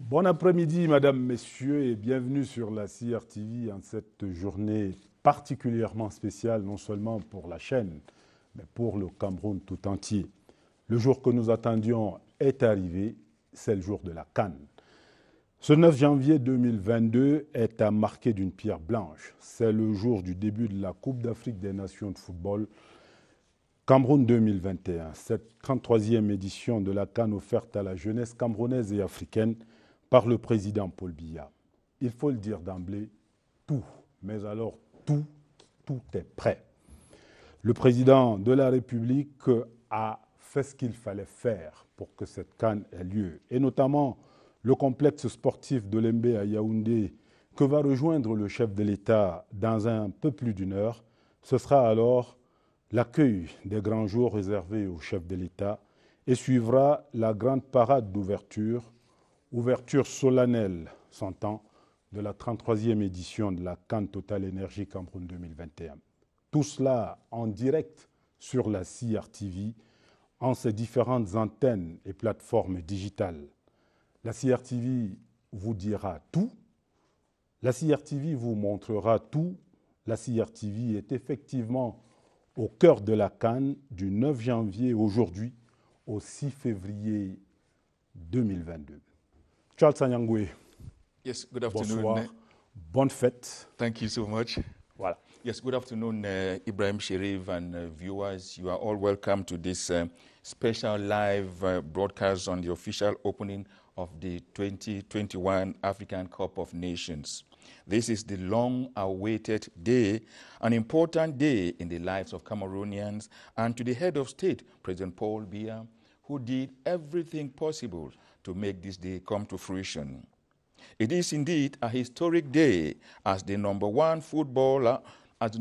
Bon après-midi, mesdames, messieurs, et bienvenue sur la CRTV en cette journée particulièrement spéciale, non seulement pour la chaîne, mais pour le Cameroun tout entier. Le jour que nous attendions est arrivé, c'est le jour de la CAN. Ce 9 janvier 2022 est à marquer d'une pierre blanche. C'est le jour du début de la Coupe d'Afrique des Nations de football Cameroun 2021. Cette 33e édition de la CAN offerte à la jeunesse camerounaise et africaine par le président Paul Biya. Il faut le dire d'emblée, tout, mais alors tout est prêt. Le président de la République a fait ce qu'il fallait faire pour que cette CAN ait lieu, et notamment le complexe sportif de Lembe à Yaoundé, que va rejoindre le chef de l'État dans un peu plus d'une heure. Ce sera alors l'accueil des grands jours réservés au chef de l'État et suivra la grande parade d'ouverture, ouverture solennelle, s'entend, de la 33e édition de la CAN Total Énergie Cameroun 2021. Tout cela en direct sur la CRTV, en ses différentes antennes et plateformes digitales. La CRTV vous dira tout, la CRTV vous montrera tout. La CRTV est effectivement au cœur de la CAN du 9 janvier aujourd'hui au 6 février 2022. Charles Sanyangwe. Yes, good afternoon. Bonsoir. Bonne fête. Thank you so much. Voilà. Yes, good afternoon, Ibrahim Sherif and viewers. You are all welcome to this special live broadcast on the official opening of the 2021 African Cup of Nations. This is the long-awaited day, an important day in the lives of Cameroonians, and to the head of state, President Paul Biya, who did everything possible to make this day come to fruition. It is indeed a historic day as the number one footballer of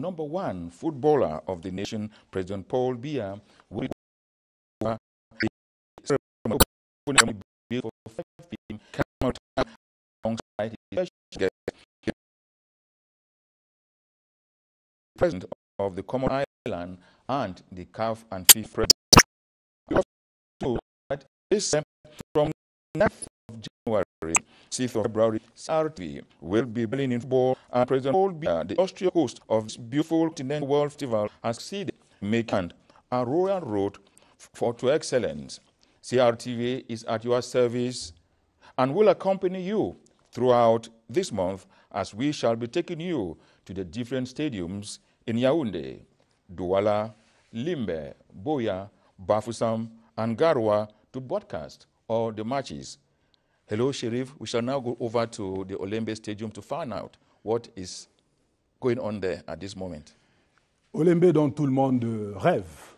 the nation, President Paul Biya, will alongside his president of the Common Island and the CAF and FIFA president. This from 9th of January, 6th of February, CRTV will be playing in football, and President Paul Biya, the Austrian host of this beautiful Continental World Festival, has succeeded in making a royal road to excellence. CRTV is at your service and will accompany you throughout this month as we shall be taking you to the different stadiums in Yaoundé, Douala, Limbe, Boya, Bafoussam, and Garoua to broadcast all the matches. Hello, Sherif. We shall now go over to the Olembe Stadium to find out what is going on there at this moment. Olembe dont tout le monde rêve,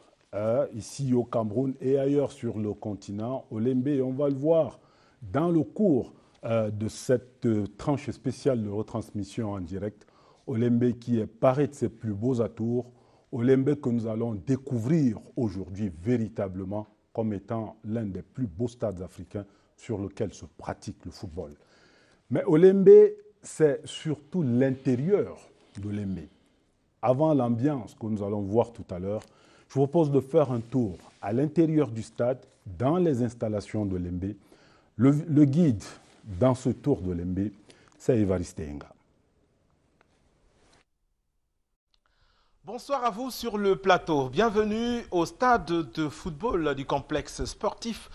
ici au Cameroun et ailleurs sur le continent. Olembe, on va le voir dans le cours de cette tranche spéciale de retransmission en direct. Olembe qui est paré de ses plus beaux atours. Olembe que nous allons découvrir aujourd'hui véritablement comme étant l'un des plus beaux stades africains sur lequel se pratique le football. Mais Olembe, c'est surtout l'intérieur d'Olembe. Avant l'ambiance que nous allons voir tout à l'heure, je vous propose de faire un tour à l'intérieur du stade, dans les installations d'Olembe. Le guide dans ce tour d'Olembe, c'est Évariste Enga. Bonsoir à vous sur le plateau. Bienvenue au stade de football du complexe sportif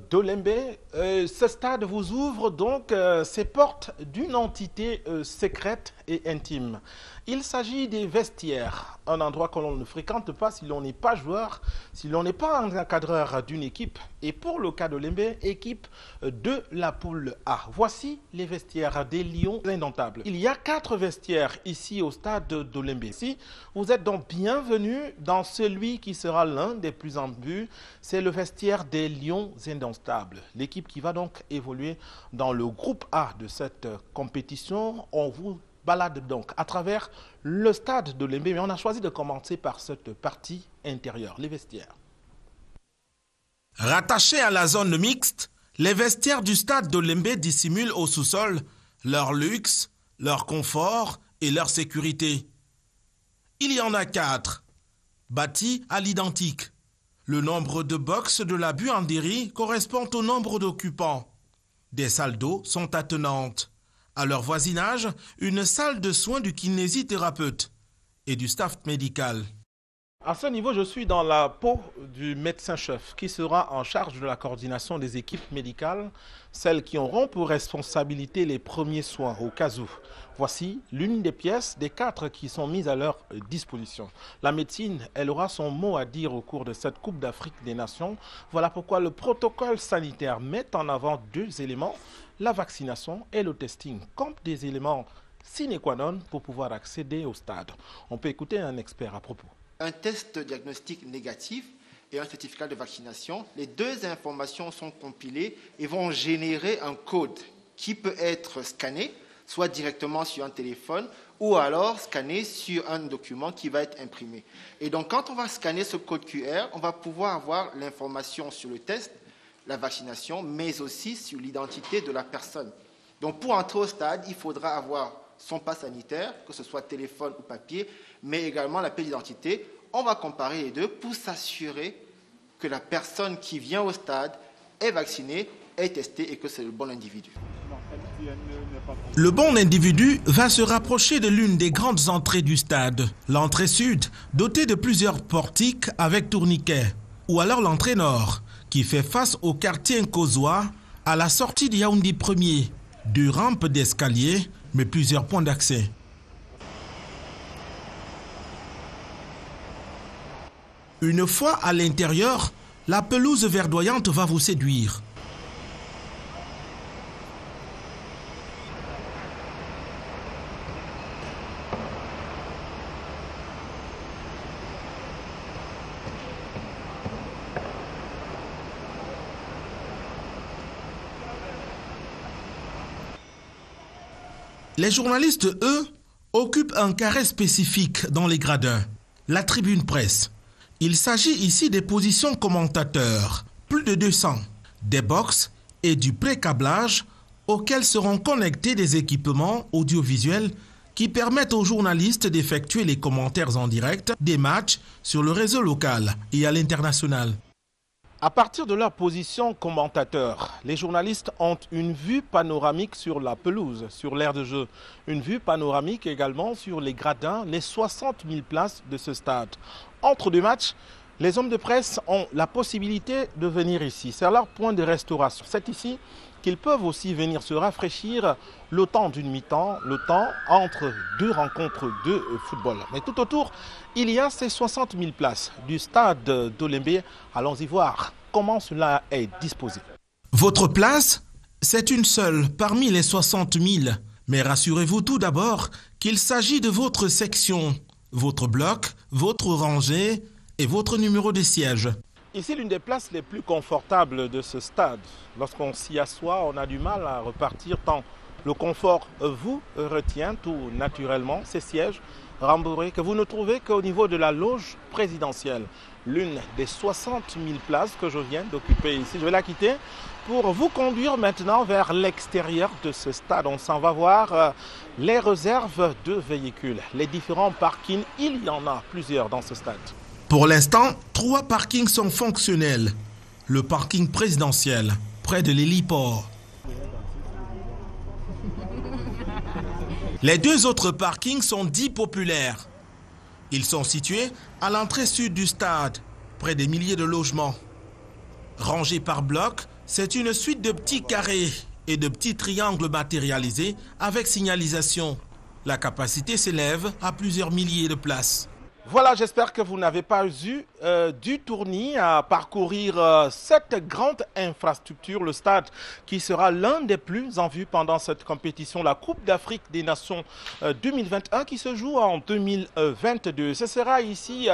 d'Olembe. Ce stade vous ouvre donc ses portes d'une entité secrète et intime. Il s'agit des vestiaires, un endroit que l'on ne fréquente pas si l'on n'est pas joueur, si l'on n'est pas un encadreur d'une équipe. Et pour le cas d'Olembe, équipe de la poule A. Voici les vestiaires des Lions indomptables. Il y a 4 vestiaires ici au stade d'Olembe. Ici, vous êtes donc bienvenus dans celui qui sera l'un des plus en vue. C'est le vestiaire des Lions indomptables. L'équipe qui va donc évoluer dans le groupe A de cette compétition. On vous balade donc à travers le stade d'Olembe, mais on a choisi de commencer par cette partie intérieure, les vestiaires. Rattachés à la zone mixte, les vestiaires du stade d'Olembe dissimulent au sous-sol leur luxe, leur confort et leur sécurité. Il y en a 4, bâtis à l'identique. Le nombre de box de la buanderie correspond au nombre d'occupants. Des salles d'eau sont attenantes. À leur voisinage, une salle de soins du kinésithérapeute et du staff médical. À ce niveau, je suis dans la peau du médecin-chef qui sera en charge de la coordination des équipes médicales, celles qui auront pour responsabilité les premiers soins au cas où. Voici l'une des pièces des 4 qui sont mises à leur disposition. La médecine, elle aura son mot à dire au cours de cette Coupe d'Afrique des Nations. Voilà pourquoi le protocole sanitaire met en avant 2 éléments, la vaccination et le testing, comme des éléments sine qua non pour pouvoir accéder au stade. On peut écouter un expert à propos. Un test diagnostic négatif et un certificat de vaccination, les 2 informations sont compilées et vont générer un code qui peut être scanné, soit directement sur un téléphone ou alors scanné sur un document qui va être imprimé. Et donc, quand on va scanner ce code QR, on va pouvoir avoir l'information sur le test, la vaccination, mais aussi sur l'identité de la personne. Donc, pour entrer au stade, il faudra avoir son pass sanitaire, que ce soit téléphone ou papier, mais également la pièce d'identité. On va comparer les 2 pour s'assurer que la personne qui vient au stade est vaccinée, est testée et que c'est le bon individu. Le bon individu va se rapprocher de l'une des grandes entrées du stade, l'entrée sud, dotée de plusieurs portiques avec tourniquets, ou alors l'entrée nord, qui fait face au quartier Nkozoa, à la sortie de Yaoundé 1er, 2 rampes d'escalier, mais plusieurs points d'accès. Une fois à l'intérieur, la pelouse verdoyante va vous séduire. Les journalistes, eux, occupent un carré spécifique dans les gradins, la tribune presse. Il s'agit ici des positions commentateurs, plus de 200, des box et du pré-câblage auxquels seront connectés des équipements audiovisuels qui permettent aux journalistes d'effectuer les commentaires en direct des matchs sur le réseau local et à l'international. À partir de leur position commentateur, les journalistes ont une vue panoramique sur la pelouse, sur l'aire de jeu. Une vue panoramique également sur les gradins, les 60 000 places de ce stade. Entre 2 matchs, les hommes de presse ont la possibilité de venir ici. C'est leur point de restauration. C'est ici qu'ils peuvent aussi venir se rafraîchir le temps d'une mi-temps, le temps entre 2 rencontres de football. Mais tout autour, il y a ces 60 000 places du stade d'Olembe. Allons-y voir comment cela est disposé. Votre place, c'est une seule parmi les 60 000. Mais rassurez-vous tout d'abord qu'il s'agit de votre section, votre bloc, votre rangée et votre numéro de siège. Ici, l'une des places les plus confortables de ce stade. Lorsqu'on s'y assoit, on a du mal à repartir tant le confort vous retient tout naturellement. Ces sièges rembourrés que vous ne trouvez qu'au niveau de la loge présidentielle. L'une des 60 000 places que je viens d'occuper ici. Je vais la quitter pour vous conduire maintenant vers l'extérieur de ce stade. On s'en va voir les réserves de véhicules, les différents parkings. Il y en a plusieurs dans ce stade. Pour l'instant, 3 parkings sont fonctionnels. Le parking présidentiel, près de l'héliport. Les 2 autres parkings sont dits populaires. Ils sont situés à l'entrée sud du stade, près des milliers de logements. Rangés par bloc, c'est une suite de petits carrés et de petits triangles matérialisés avec signalisation. La capacité s'élève à plusieurs milliers de places. Voilà, j'espère que vous n'avez pas eu du tournis à parcourir cette grande infrastructure, le stade qui sera l'un des plus en vue pendant cette compétition, la Coupe d'Afrique des Nations 2021 qui se joue en 2022. Ce sera ici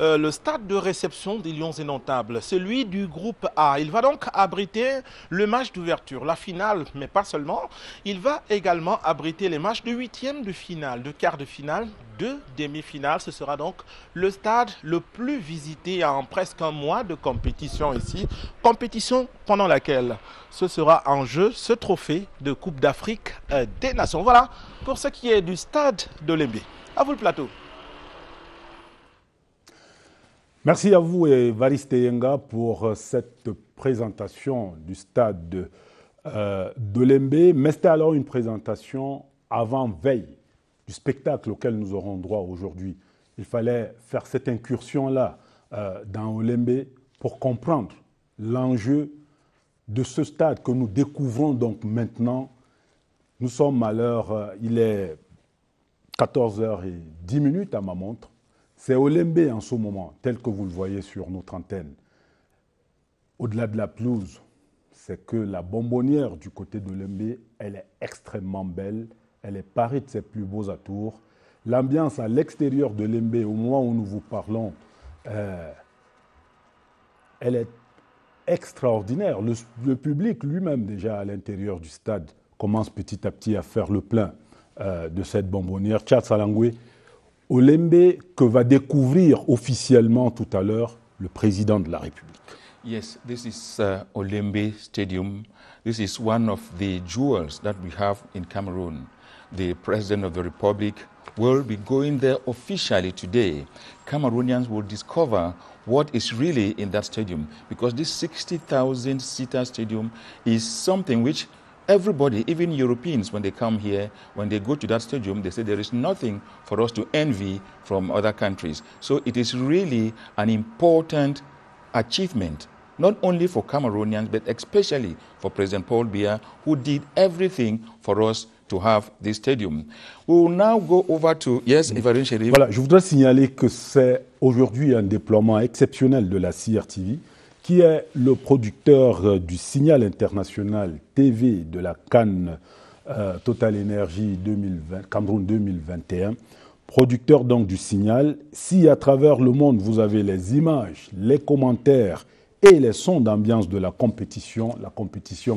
le stade de réception des Lions Indomptables, celui du groupe A. Il va donc abriter le match d'ouverture, la finale, mais pas seulement. Il va également abriter les matchs de 8e de finale, de quart de finale, de demi-finale. Ce sera donc le stade le plus visité en presque un mois de compétition ici. Compétition pendant laquelle ce sera en jeu ce trophée de Coupe d'Afrique des Nations. Voilà pour ce qui est du stade d'Olembe. À vous le plateau. Merci à vous, Evariste Yenga, pour cette présentation du stade d'Olembe, mais c'était alors une présentation avant-veille du spectacle auquel nous aurons droit aujourd'hui. Il fallait faire cette incursion-là dans Olembe pour comprendre l'enjeu de ce stade que nous découvrons donc maintenant. Nous sommes à l'heure, il est 14h10 à ma montre. C'est Olembe en ce moment, tel que vous le voyez sur notre antenne. Au-delà de la pelouse, c'est que la bonbonnière du côté d'Olembe, elle est extrêmement belle. Elle est parée de ses plus beaux atours. L'ambiance à l'extérieur de Lembe, au moment où nous vous parlons, elle est extraordinaire. Le public lui-même, déjà à l'intérieur du stade, commence petit à petit à faire le plein de cette bonbonnière. Charles Salangwe, Olembe que va découvrir officiellement tout à l'heure le président de la République. Yes, this is Olembe Stadium. This is one of the jewels that we have in Cameroon. The President of the Republic will be going there officially today. Cameroonians will discover what is really in that stadium, because this 60,000-seater stadium is something which everybody, even Europeans, when they come here, when they go to that stadium, they say there is nothing for us to envy from other countries. So it is really an important achievement, not only for Cameroonians, but especially for President Paul Biya, who did everything for us to have this stadium. We will now go over to, yes, Ibrahim Cherif. Voilà, je voudrais signaler que c'est aujourd'hui un déploiement exceptionnel de la CRTV, qui est le producteur du signal international TV de la CAN Total Energy Cameroun 2021, producteur donc du signal. Si à travers le monde vous avez les images, les commentaires et les sons d'ambiance de la compétition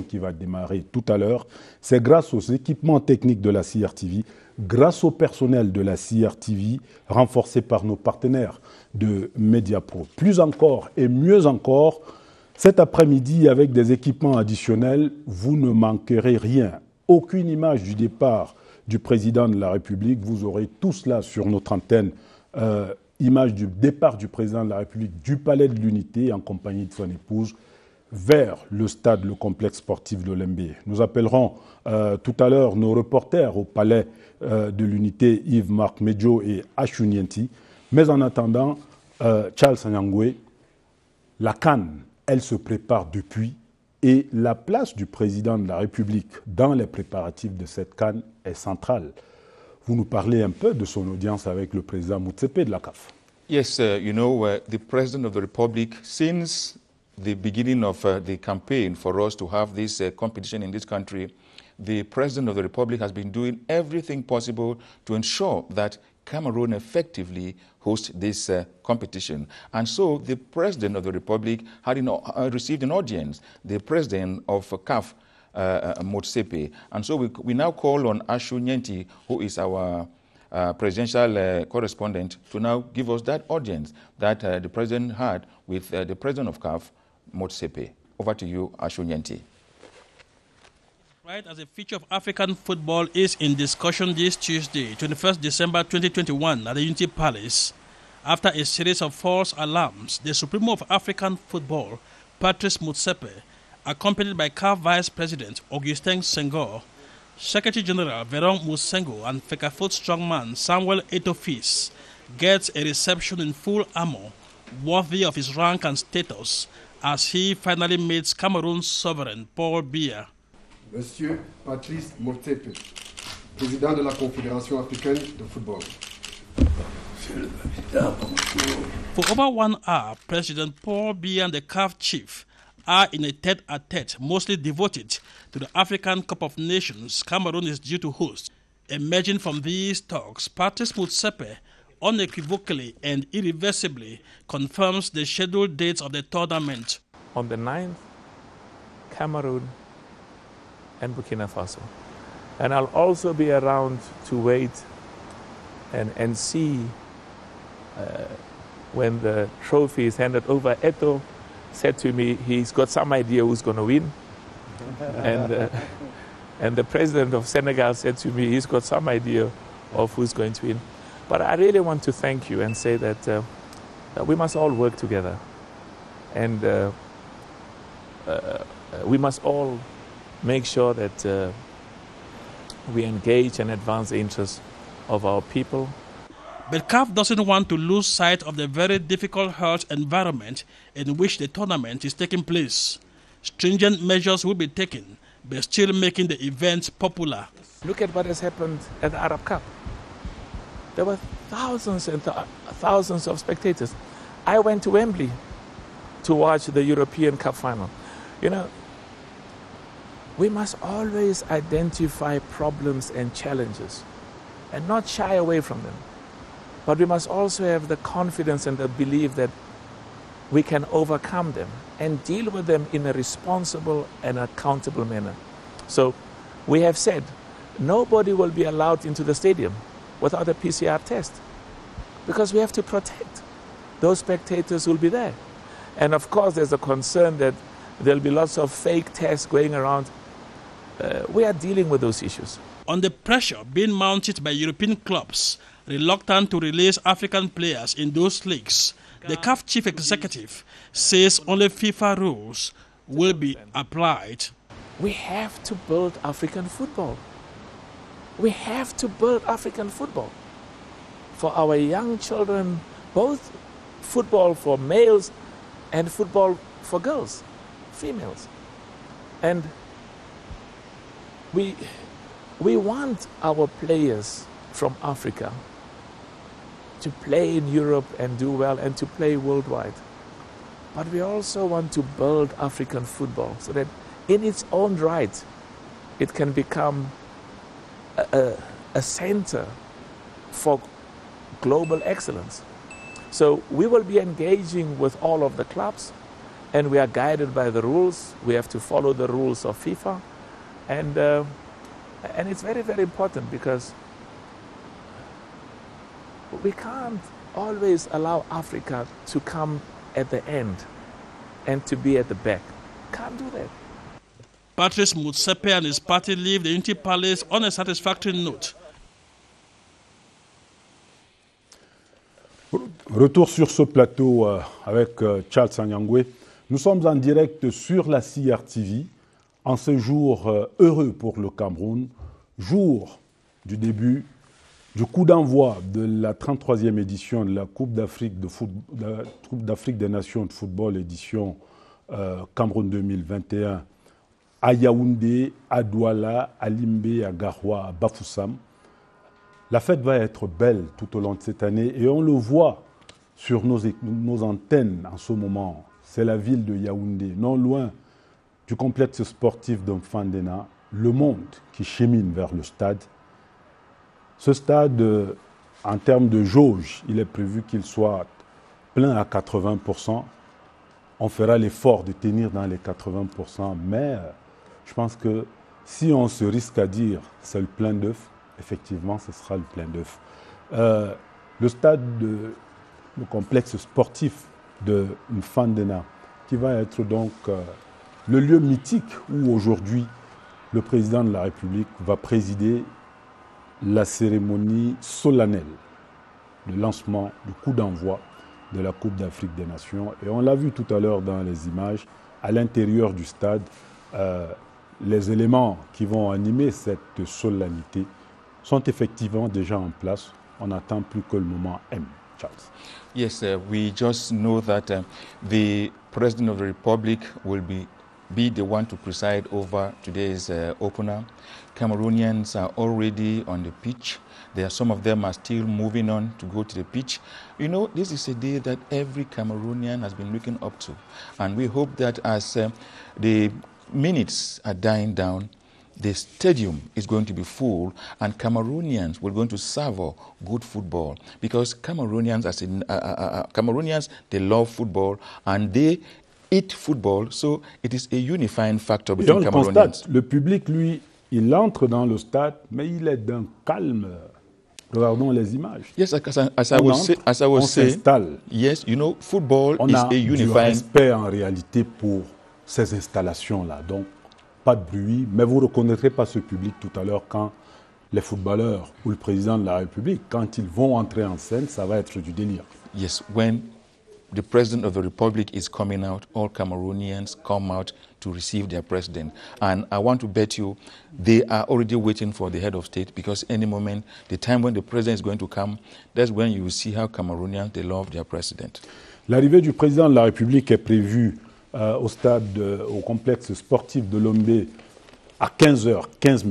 qui va démarrer tout à l'heure, c'est grâce aux équipements techniques de la CRTV, grâce au personnel de la CRTV, renforcé par nos partenaires de Mediapro. Plus encore et mieux encore, cet après-midi, avec des équipements additionnels, vous ne manquerez rien. Aucune image du départ du président de la République, vous aurez tout cela sur notre antenne. Image du départ du président de la République du Palais de l'Unité en compagnie de son épouse vers le stade, le complexe sportif d'Olembe. Nous appellerons tout à l'heure nos reporters au Palais de l'Unité, Yves-Marc Medjo et Achunienti. Mais en attendant, Charles Sanyangwe, la CAN, elle se prépare depuis et la place du président de la République dans les préparatifs de cette CAN est centrale. Vous nous parlez un peu de son audience avec le président Motsepe de la CAF. Yes, the President of the Republic, since the beginning of the campaign for us to have this competition in this country, the President of the Republic has been doing everything possible to ensure that Cameroon effectively hosts this competition. And so the President of the Republic had received an audience, the President of CAF, Motsepe. And so we now call on Achunienti, who is our presidential correspondent, to now give us that audience that the President had with the President of CAF, Motsepe. Over to you, Achunienti. Right, as a feature of African football is in discussion this Tuesday, 21st December 2021, at the Unity Palace. After a series of false alarms, the Supremo of African football, Patrice Motsepe, accompanied by CAF Vice President Augustin Senghor, Secretary General Veron Musengo, and Fecafoot strongman Samuel Etofis, gets a reception in full armor, worthy of his rank and status, as he finally meets Cameroon's sovereign, Paul Biya. Monsieur Patrice Motsepe, président de la Confédération africaine de football. For over 1 hour, President Paul Biya and the CAF chief are in a tete-a-tete mostly devoted to the African Cup of Nations Cameroon is due to host. Emerging from these talks, Patrice Motsepe unequivocally and irreversibly confirms the scheduled dates of the tournament. On the 9th, Cameroon and Burkina Faso. And I'll also be around to wait and see when the trophy is handed over. Eto said to me he's got some idea who's going to win. And the president of Senegal said to me he's got some idea of who's going to win. But I really want to thank you and say that we must all work together. And we must all make sure that we engage and advance the interests of our people. But CAF doesn't want to lose sight of the very difficult health environment in which the tournament is taking place. Stringent measures will be taken, but still making the event popular. Look at what has happened at the Arab Cup. There were thousands and thousands of spectators. I went to Wembley to watch the European Cup final. You know, we must always identify problems and challenges and not shy away from them. But we must also have the confidence and the belief that we can overcome them and deal with them in a responsible and accountable manner. So we have said nobody will be allowed into the stadium without a PCR test, because we have to protect those spectators who will be there. And of course, there's a concern that there'll be lots of fake tests going around. We are dealing with those issues. On the pressure being mounted by European clubs reluctant to release African players in those leagues, the CAF chief executive says only FIFA rules will be applied. We have to build African football. We have to build African football for our young children, both football for males and football for girls, females. And we want our players from Africa to play in Europe and do well and to play worldwide. But we also want to build African football so that in its own right, it can become a center for global excellence. So we will be engaging with all of the clubs, and we are guided by the rules. We have to follow the rules of FIFA. And it's very, very important, because we can't always allow Africa to come at the end and to be at the back. Can't do that. Patrice Motsepe and his party leave the Unity Palace on a satisfactory note. Retour sur ce plateau avec Charles Sanyangwe. Nous sommes en direct sur la CRTV en ce jour heureux pour le Cameroun, jour du début du coup d'envoi de la 33e édition de la Coupe d'Afrique des Nations de football édition Cameroun 2021 à Yaoundé, à Douala, à Limbe, à Garoua, à Bafoussam. La fête va être belle tout au long de cette année et on le voit sur nos antennes en ce moment. C'est la ville de Yaoundé, non loin du complexe sportif de Mfandena, le monde qui chemine vers le stade. Ce stade, en termes de jauge, il est prévu qu'il soit plein à 80%. On fera l'effort de tenir dans les 80%, mais je pense que si on se risque à dire c'est le plein d'œuf, effectivement, ce sera le plein d'œuf. Le stade, le complexe sportif de Mfandena, qui va être donc le lieu mythique où aujourd'hui le président de la République va présider la cérémonie solennelle de lancement du coup d'envoi de la Coupe d'Afrique des Nations. Et on l'a vu tout à l'heure dans les images, à l'intérieur du stade, les éléments qui vont animer cette solennité sont effectivement déjà en place. On n'attend plus que le moment M. Charles. Yes, we just know that the President of the Republic will be the one to preside over today's opener. Cameroonians are already on the pitch. Some of them are still moving on to go to the pitch. You know, this is a day that every Cameroonian has been looking up to. And we hope that as the minutes are dying down, the stadium is going to be full and Cameroonians will going to savor good football. Because Cameroonians, Cameroonians, they love football and they eat football, so it is a unifying factor between Cameroonians. On constate, le public, lui, il entre dans le stade, mais il est d'un calme. Regardons les images. Yes, as I was saying, yes, you know, football is a unifying. On a du respect en réalité pour ces installations-là. Donc, pas de bruit, mais vous ne reconnaîtrez pas ce public tout à l'heure quand les footballeurs ou le président de la République, quand ils vont entrer en scène, ça va être du délire. Yes, when the President of the Republic is coming out, all Cameroonians come out to receive their president. And I want to bet you they are already waiting for the head of state, because any moment, the time when the president is going to come, that's when you will see how Cameroonians, they love their president. L'arrivée du président de la République est prévue au complexe sportif de Lombe à 15h15.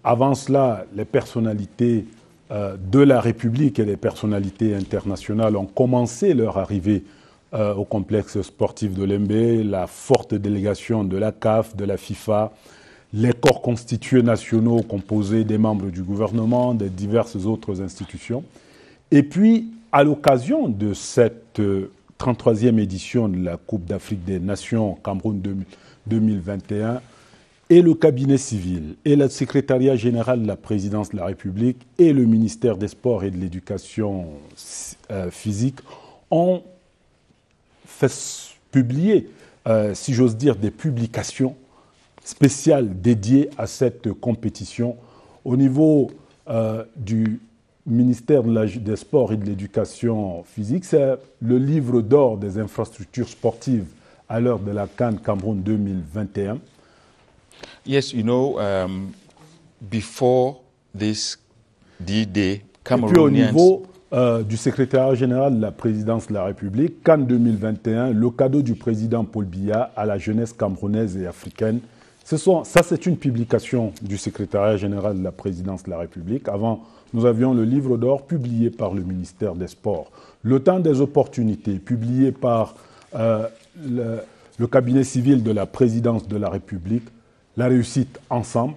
Avant cela, les personnalités de la République et les personnalités internationales ont commencé leur arrivée au complexe sportif de Lombe, la forte délégation de la CAF, de la FIFA, les corps constitués nationaux composés des membres du gouvernement, des diverses autres institutions. Et puis, à l'occasion de cette 33e édition de la Coupe d'Afrique des Nations Cameroun 2021, et le cabinet civil, et le secrétariat général de la présidence de la République, et le ministère des Sports et de l'Éducation physique ont fait publier, si j'ose dire, des publications spéciales dédiées à cette compétition au niveau du ministère des Sports et de l'Éducation physique. C'est le livre d'or des infrastructures sportives à l'heure de la CAN Cameroun 2021. Yes, you know, before this D-Day, Cameroonians... Et puis au niveau du secrétariat général de la présidence de la République, CAN 2021, le cadeau du président Paul Biya à la jeunesse camerounaise et africaine. Ça, c'est une publication du secrétariat général de la présidence de la République. Avant, nous avions le livre d'or publié par le ministère des Sports. Le temps des opportunités, publié par le cabinet civil de la présidence de la République. La réussite ensemble.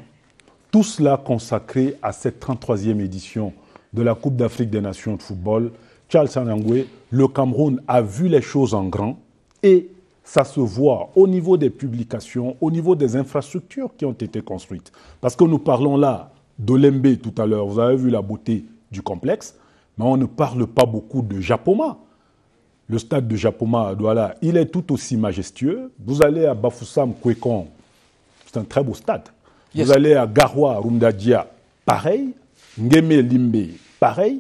Tout cela consacré à cette 33e édition de la Coupe d'Afrique des Nations de football. Charles Sanangwe, le Cameroun a vu les choses en grand et ça se voit au niveau des publications, au niveau des infrastructures qui ont été construites. Parce que nous parlons là d'Olembe tout à l'heure, vous avez vu la beauté du complexe, mais on ne parle pas beaucoup de Japoma. Le stade de Japoma à Douala, il est tout aussi majestueux. Vous allez à Bafoussam, Kwekon, c'est un très beau stade. Yes. Vous allez à Garoua, Rumdadia, pareil. Ngeme, Limbe, pareil.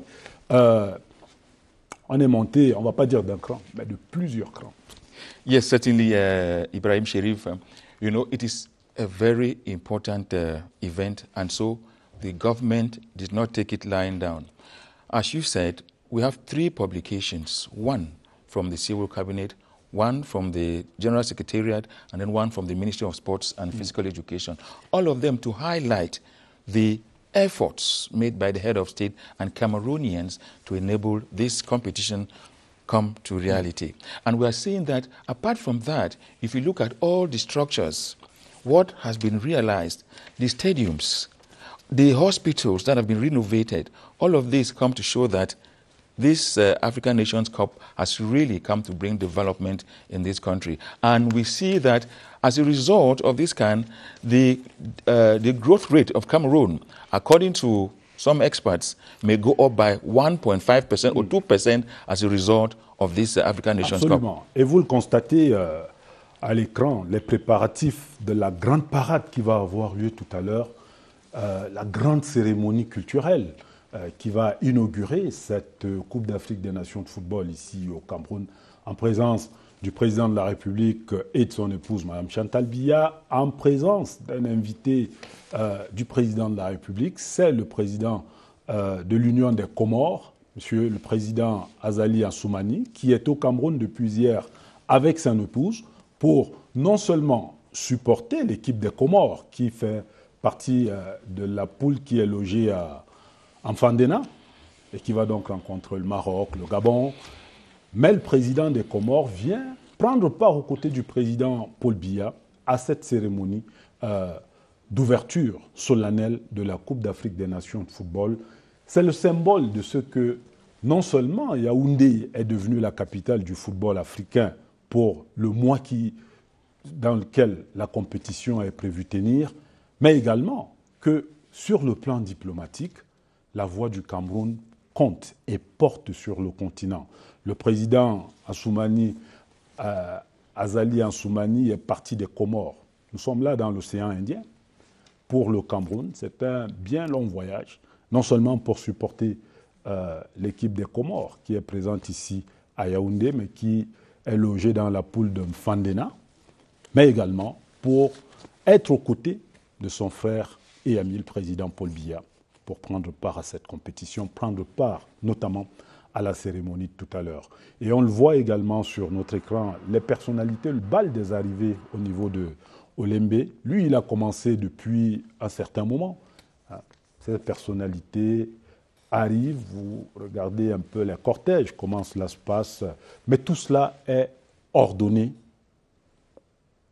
On est monté, on ne va pas dire d'un cran, mais de plusieurs crans. Yes, certainly, Ibrahim Sherif. You know, it is a very important event, and so the government did not take it lying down. As you said, we have 3 publications, one from the Civil Cabinet, one from the General Secretariat, and then one from the Ministry of Sports and Physical Education. All of them to highlight the efforts made by the head of state and Cameroonians to enable this competition come to reality. And we are seeing that apart from that, if you look at all the structures, what has been realized, the stadiums, the hospitals that have been renovated, all of these come to show that this African Nations Cup has really come to bring development in this country. And we see that as a result of this the growth rate of Cameroon, according to some experts, may go up by 1.5% or 2% as a result of this African Nations Absolument. Cup. Et vous le constatez à l'écran, les préparatifs de la grande parade qui va avoir lieu tout à l'heure, la grande cérémonie culturelle qui va inaugurer cette Coupe d'Afrique des Nations de football ici au Cameroun, en présence du président de la République et de son épouse, Mme Chantal Biya, en présence d'un invité du président de la République, c'est le président de l'Union des Comores, monsieur le président Azali Assoumani, qui est au Cameroun depuis hier avec son épouse pour non seulement supporter l'équipe des Comores, qui fait partie de la poule qui est logée en Fandena et qui va donc rencontrer le Maroc, le Gabon. Mais le président des Comores vient prendre part aux côtés du président Paul Biya à cette cérémonie d'ouverture solennelle de la Coupe d'Afrique des Nations de football. C'est le symbole de ce que non seulement Yaoundé est devenue la capitale du football africain pour le mois dans lequel la compétition est prévue tenir, mais également que sur le plan diplomatique, la voix du Cameroun compte et porte sur le continent. Le président Azali Assoumani est parti des Comores. Nous sommes là dans l'océan Indien. Pour le Cameroun, c'est un bien long voyage, non seulement pour supporter l'équipe des Comores qui est présente ici à Yaoundé, mais qui est logé dans la poule de Mfandena, mais également pour être aux côtés de son frère et ami, le président Paul Biya, pour prendre part à cette compétition, prendre part notamment à la cérémonie de tout à l'heure. Et on le voit également sur notre écran, les personnalités, le bal des arrivées au niveau de Olembe. Lui, il a commencé depuis un certain moment. Ces personnalités arrivent, vous regardez un peu les cortèges, comment cela se passe, mais tout cela est ordonné.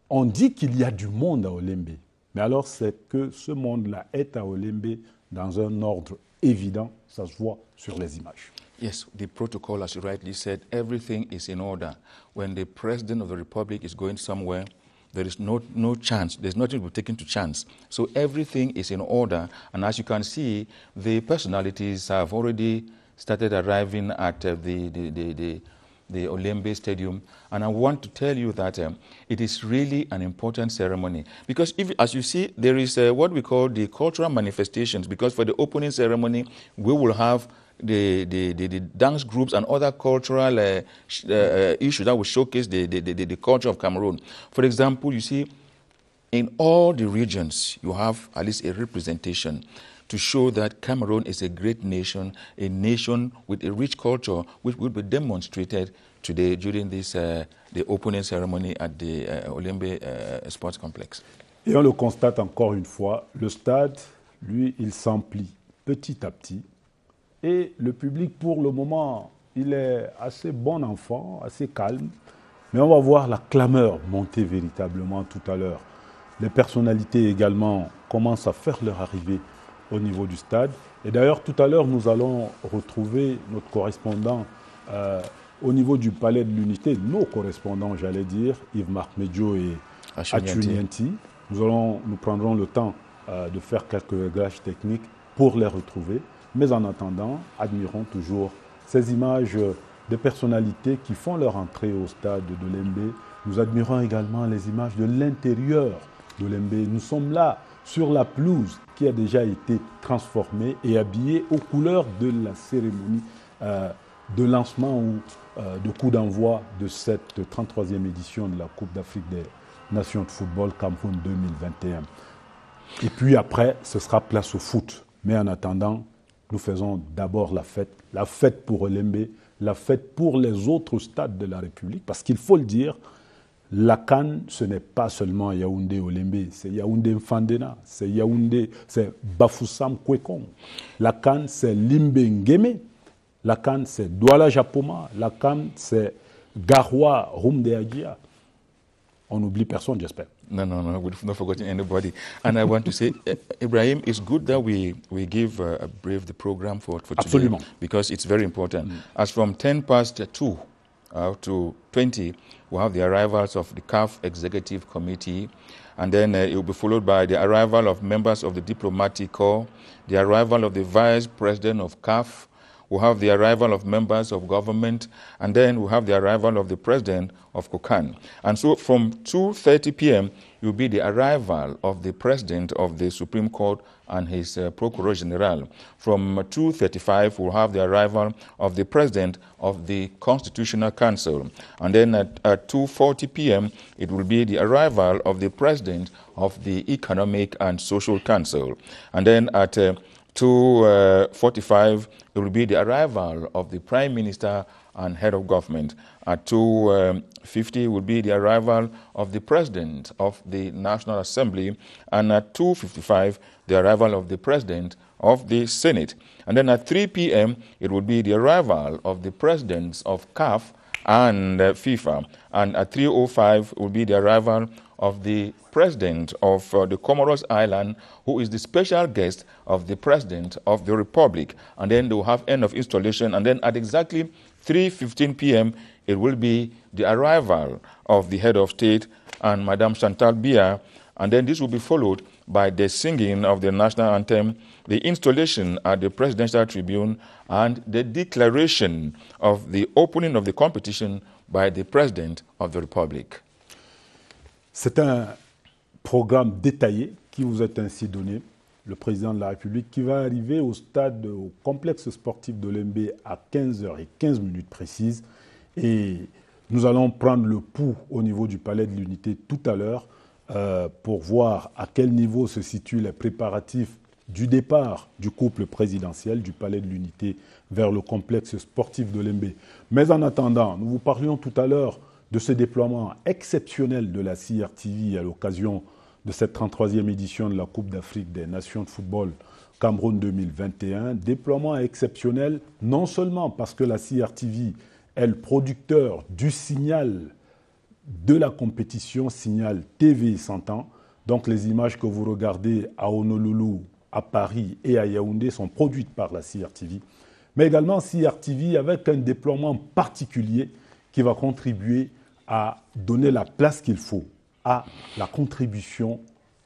On dit qu'il y a du monde à Olembe, mais alors c'est que ce monde-là est à Olembe dans un ordre évident, ça se voit sur les images. Yes, the protocol, as you rightly said, everything is in order. When the President of the Republic is going somewhere, there is no chance. There's nothing to be taken to chance. So everything is in order. And as you can see, the personalities have already started arriving at the Olembe Stadium. And I want to tell you that it is really an important ceremony. Because if, as you see, there is what we call the cultural manifestations. Because for the opening ceremony, we will have the dance groups and other cultural issues that will showcase the culture of Cameroon. For example, you see, in all the regions, you have at least a representation to show that Cameroon is a great nation, a nation with a rich culture, which will be demonstrated today during this the opening ceremony at the Olembe Sports Complex. Et on le constate encore une fois, le stade, lui, il s'emplit petit à petit. Et le public, pour le moment, il est assez bon enfant, assez calme. Mais on va voir la clameur monter véritablement tout à l'heure. Les personnalités également commencent à faire leur arrivée au niveau du stade. Et d'ailleurs, tout à l'heure, nous allons retrouver notre correspondant au niveau du Palais de l'Unité, nos correspondants, j'allais dire, Yves-Marc Medjo et Achunienti. Nous prendrons le temps de faire quelques réglages techniques pour les retrouver. Mais en attendant, admirons toujours ces images des personnalités qui font leur entrée au stade de Lembe. Nous admirons également les images de l'intérieur de Lembe. Nous sommes là sur la pelouse qui a déjà été transformée et habillée aux couleurs de la cérémonie de lancement ou de coup d'envoi de cette 33e édition de la Coupe d'Afrique des Nations de football Cameroun 2021. Et puis après, ce sera place au foot. Mais en attendant, nous faisons d'abord la fête pour Olembe, la fête pour les autres stades de la République, parce qu'il faut le dire, la CAN, ce n'est pas seulement Yaoundé Olembe, c'est Yaoundé Mfandena, c'est Yaoundé, c'est Bafoussam Kwekong. La CAN, c'est Limbe Ngeme, la CAN, c'est Douala Japoma, la CAN, c'est Garoua Rumdeagia. On n'oublie personne, j'espère. No, we've not forgotten anybody. And I want to say, Ibrahim, it's good that we give a brief the program for today. Absolument. Because it's very important. As from 10 past 2 to 20, we'll have the arrivals of the CAF Executive Committee, and then it will be followed by the arrival of members of the Diplomatic Corps, the arrival of the Vice President of CAF, we'll have the arrival of members of government, and then we'll have the arrival of the President of COCAN. And so from 2:30 p.m., it will be the arrival of the President of the Supreme Court and his Procureur General. From 2:35, we'll have the arrival of the President of the Constitutional Council. And then at 2:40 p.m., it will be the arrival of the President of the Economic and Social Council. And then at 2:45, it will be the arrival of the Prime Minister and Head of Government. At 2:50 will be the arrival of the President of the National Assembly. And at 2:55, the arrival of the President of the Senate. And then at 3 p.m., it will be the arrival of the Presidents of CAF and FIFA. And at 3:05 will be the arrival of the President of the Comoros Island, who is the special guest of the President of the Republic. And then they will have end of installation. And then at exactly 3:15 p.m., it will be the arrival of the Head of State and Madame Chantal Biya. And then this will be followed by the singing of the national anthem, the installation at the Presidential Tribune, and the declaration of the opening of the competition by the President of the Republic. C'est un programme détaillé qui vous est ainsi donné. Le président de la République qui va arriver au complexe sportif de Lembe à 15h15 précises. Et nous allons prendre le pouls au niveau du Palais de l'Unité tout à l'heure pour voir à quel niveau se situent les préparatifs du départ du couple présidentiel du Palais de l'Unité vers le complexe sportif de Lembe. Mais en attendant, nous vous parlions tout à l'heure de ce déploiement exceptionnel de la CRTV à l'occasion de cette 33e édition de la Coupe d'Afrique des Nations de football Cameroun 2021. Déploiement exceptionnel non seulement parce que la CRTV est le producteur du signal de la compétition, signal TV 100 ans. Donc les images que vous regardez à Honolulu, à Paris et à Yaoundé sont produites par la CRTV. Mais également CRTV avec un déploiement particulier qui va contribuer à donner la place qu'il faut à la contribution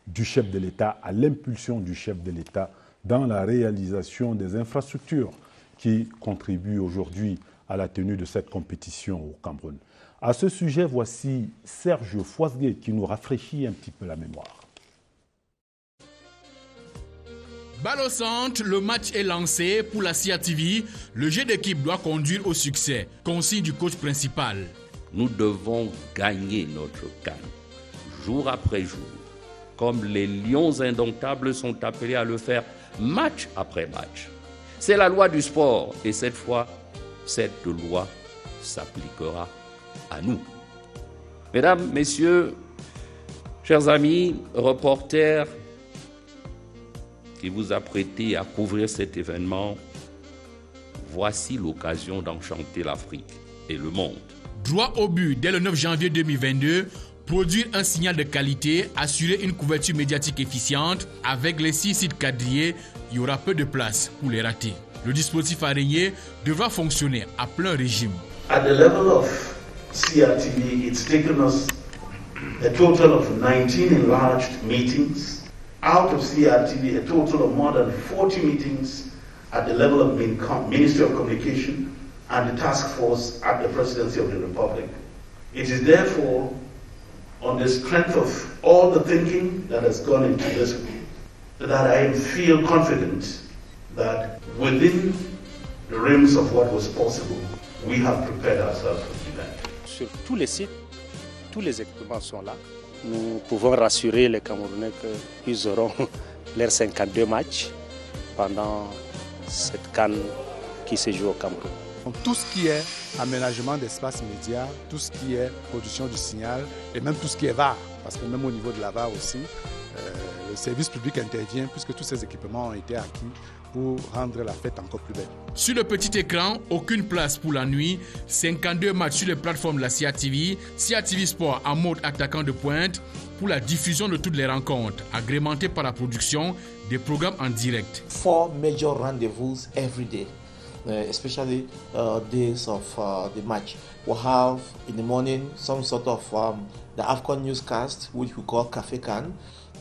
du chef de l'État, à l'impulsion du chef de l'État dans la réalisation des infrastructures qui contribuent aujourd'hui à la tenue de cette compétition au Cameroun. À ce sujet, voici Serge Foisguet qui nous rafraîchit un petit peu la mémoire. Balle au centre, le match est lancé pour la CRTV. Le jeu d'équipe doit conduire au succès. Consigne du coach principal. Nous devons gagner notre CAN, jour après jour, comme les lions indomptables sont appelés à le faire match après match. C'est la loi du sport et cette fois, cette loi s'appliquera à nous. Mesdames, Messieurs, chers amis, reporters qui vous apprêtez à couvrir cet événement, voici l'occasion d'enchanter l'Afrique et le monde. Droit au but dès le 9 janvier 2022, produire un signal de qualité, assurer une couverture médiatique efficiente. Avec les 6 sites quadrillés, il y aura peu de place pour les rater. Le dispositif araignée devra fonctionner à plein régime. At the level of CRTV, it's taken us a total of 19 enlarged meetings. Out of CRTV, a total of more than 40 meetings at the level of Ministry of Communication and the task force at the Presidency of the Republic. It is therefore on the strength of all the thinking that has gone into this that I feel confident that within the realms of what was possible, we have prepared ourselves for the event. Sur tous les sites, tous les équipements sont là. Nous pouvons rassurer les Camerounais qu'ils auront leurs 52 matchs pendant cette CAN qui se joue au Cameroun. Donc, tout ce qui est aménagement d'espace média, tout ce qui est production du signal et même tout ce qui est VAR, parce que même au niveau de la VAR aussi, le service public intervient puisque tous ces équipements ont été acquis pour rendre la fête encore plus belle. Sur le petit écran, aucune place pour la nuit. 52 matchs sur les plateformes de la CRTV. CRTV Sport en mode attaquant de pointe pour la diffusion de toutes les rencontres, agrémentées par la production des programmes en direct. 4 major rendezvous every day, especially days of the match. We have in the morning some sort of the AFCON newscast, which we call Cafe Can.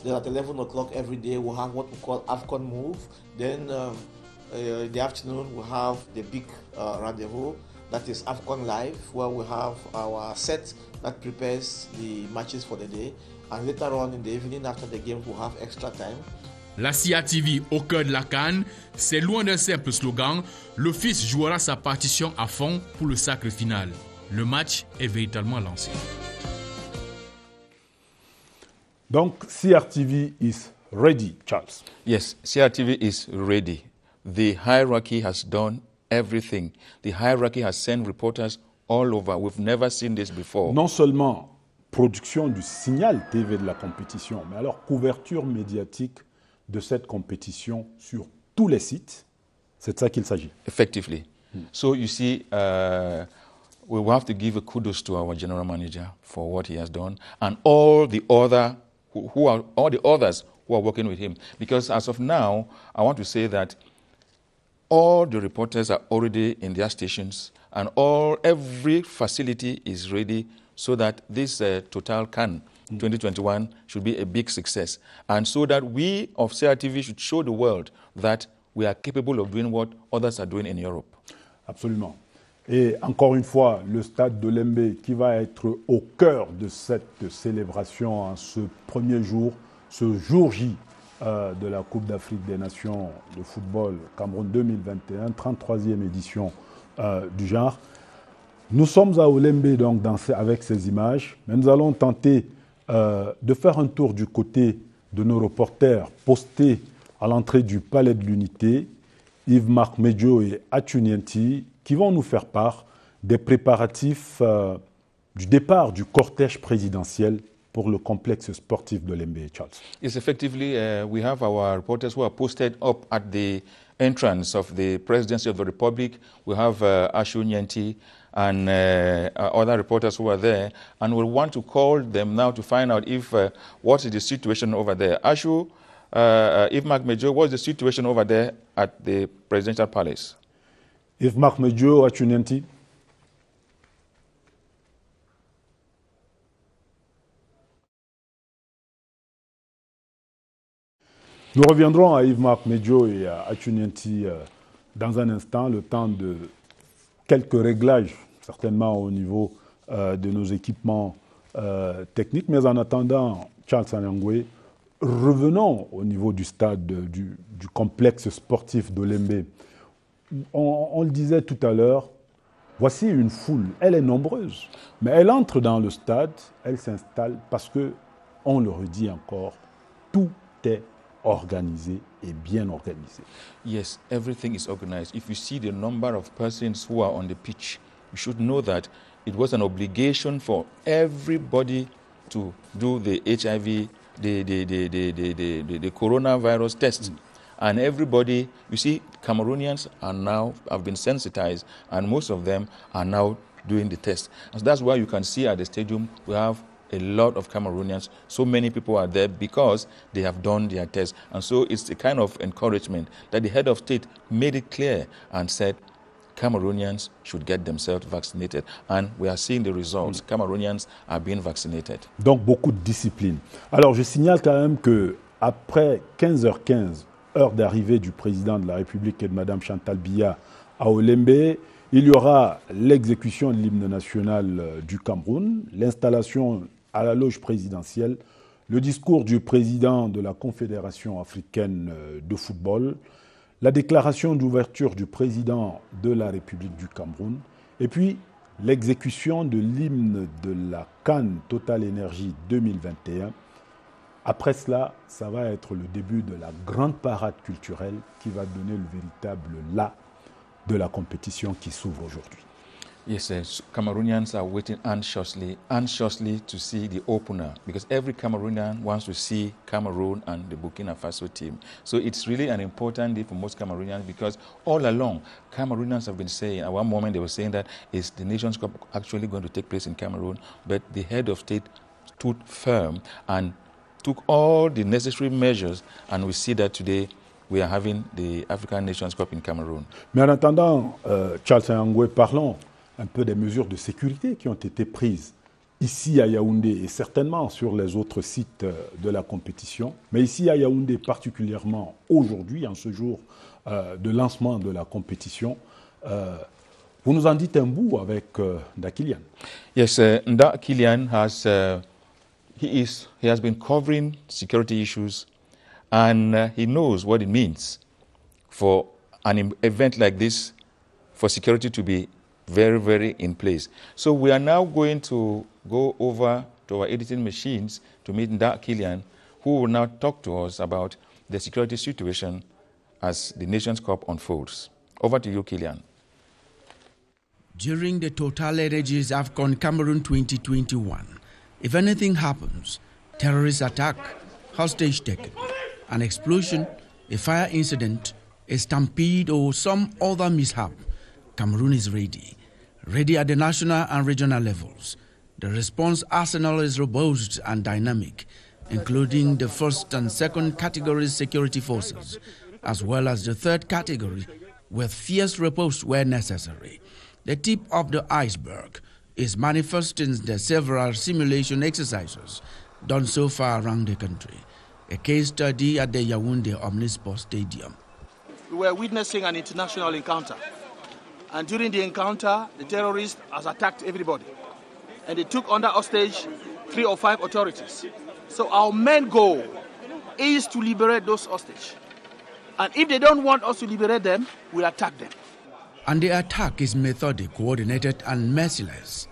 Then at 11 o'clock every day we have what we call AFCON Move. Then in the afternoon we have the big rendezvous, that is AFCON Live, where we have our set that prepares the matches for the day. And later on in the evening after the game we have extra time. La CRTV au cœur de la CAN, c'est loin d'un simple slogan. L'office jouera sa partition à fond pour le sacre final. Le match est véritablement lancé. Donc, CRTV is ready, Charles. Yes, CRTV is ready. The hierarchy has done everything. The hierarchy has sent reporters all over. We've never seen this before. Non seulement production du signal TV de la compétition, mais alors couverture médiatique de cette compétition sur tous les sites. C'est de ça qu'il s'agit. Effectively. So you see, we will have to give a kudos to our general manager for what he has done and all the others who are working with him. Because as of now, I want to say that all the reporters are already in their stations and every facility is ready so that this Total CAN 2021 should be a big success. And so that we of CRTV should show the world that we are capable of doing what others are doing in Europe. Absolument. Et encore une fois, le stade de Lembe qui va être au cœur de cette célébration en ce premier jour, ce jour J de la Coupe d'Afrique des Nations de football Cameroun 2021, 33e édition du genre. Nous sommes à Olembe donc avec ces images, mais nous allons tenter de faire un tour du côté de nos reporters postés à l'entrée du Palais de l'Unité, Yves-Marc Medjo et Achunienti, qui vont nous faire part des préparatifs du départ du cortège présidentiel pour le complexe sportif de Lembe. Charles. Yes, effectively, we have our reporters who are posted up at the entrance of the Presidency of the Republic. We have Achunienti and other reporters who are there, and we'll want to call them now to find out if what is the situation over there. Ashu, Yves-Marc Medjo, what's the situation over there at the Presidential Palace? Yves-Marc Medjo, Achunienti. Nous reviendrons à Yves-Marc Medjo et à Achunienti dans un instant, le temps de quelques réglages, certainement au niveau de nos équipements techniques. Mais en attendant, Charles Anangwe, revenons au niveau du stade, du complexe sportif d'Olembe. On le disait tout à l'heure, voici une foule, elle est nombreuse, mais elle entre dans le stade, elle s'installe parce que, on le redit encore, tout est organisé et bien organisé. Yes, everything is organized. If you see the number of persons who are on the pitch, you should know that it was an obligation for everybody to do the HIV, the coronavirus test. And everybody, you see, Cameroonians have been sensitized, and most of them are now doing the test. And so that's why you can see at the stadium we have a lot of Cameroonians. So many people are there because they have done their test. And so it's a kind of encouragement that the head of state made it clear and said Cameroonians should get themselves vaccinated. And we are seeing the results. Cameroonians are being vaccinated. Donc beaucoup de discipline. Alors je signale quand même qu'après 15h15, heure d'arrivée du président de la République et de Mme Chantal Biya à Olembe, il y aura l'exécution de l'hymne national du Cameroun, l'installation à la loge présidentielle, le discours du président de la Confédération africaine de football, la déclaration d'ouverture du président de la République du Cameroun, et puis l'exécution de l'hymne de la CAN Total Energy 2021. Après cela, ça va être le début de la grande parade culturelle qui va donner le véritable la de la compétition qui s'ouvre aujourd'hui. Yes, Cameroonians are waiting anxiously to see the opener, because every Cameroonian wants to see Cameroon and the Burkina Faso team. So it's really an important day for most Cameroonians, because all along, Cameroonians have been saying, at one moment they were saying that is the Nations Cup actually going to take place in Cameroon, but the head of state stood firm and took all the necessary measures, and we see that today we are having the African Nations Cup in Cameroon. Mais en attendant, Charles Anangwe, parlons un peu des mesures de sécurité qui ont été prises ici à Yaoundé et certainement sur les autres sites de la compétition. Mais ici à Yaoundé particulièrement aujourd'hui, en ce jour de lancement de la compétition, vous nous en dites un bout avec Nda Kylian. Yes, Nda Kylian he has been covering security issues, and he knows what it means for an event like this, for security to be very, very in place. So we are now going to go over to our editing machines to meet Nda Kylian, who will now talk to us about the security situation as the Nations Cup unfolds. Over to you, Kylian. During the Total Energies AFCON Cameroon 2021, if anything happens, terrorist attack, hostage taken, an explosion, a fire incident, a stampede, or some other mishap, Cameroon is ready. Ready at the national and regional levels. The response arsenal is robust and dynamic, including the first and second category security forces, as well as the third category, with fierce repose where necessary. The tip of the iceberg is manifest in the several simulation exercises done so far around the country. A case study at the Yaoundé Omnisport Stadium. We were witnessing an international encounter. And during the encounter, the terrorists has attacked everybody. And they took under hostage 3 or 5 authorities. So our main goal is to liberate those hostages. And if they don't want us to liberate them, we'll attack them. and the attack is methodic, coordinated, and merciless.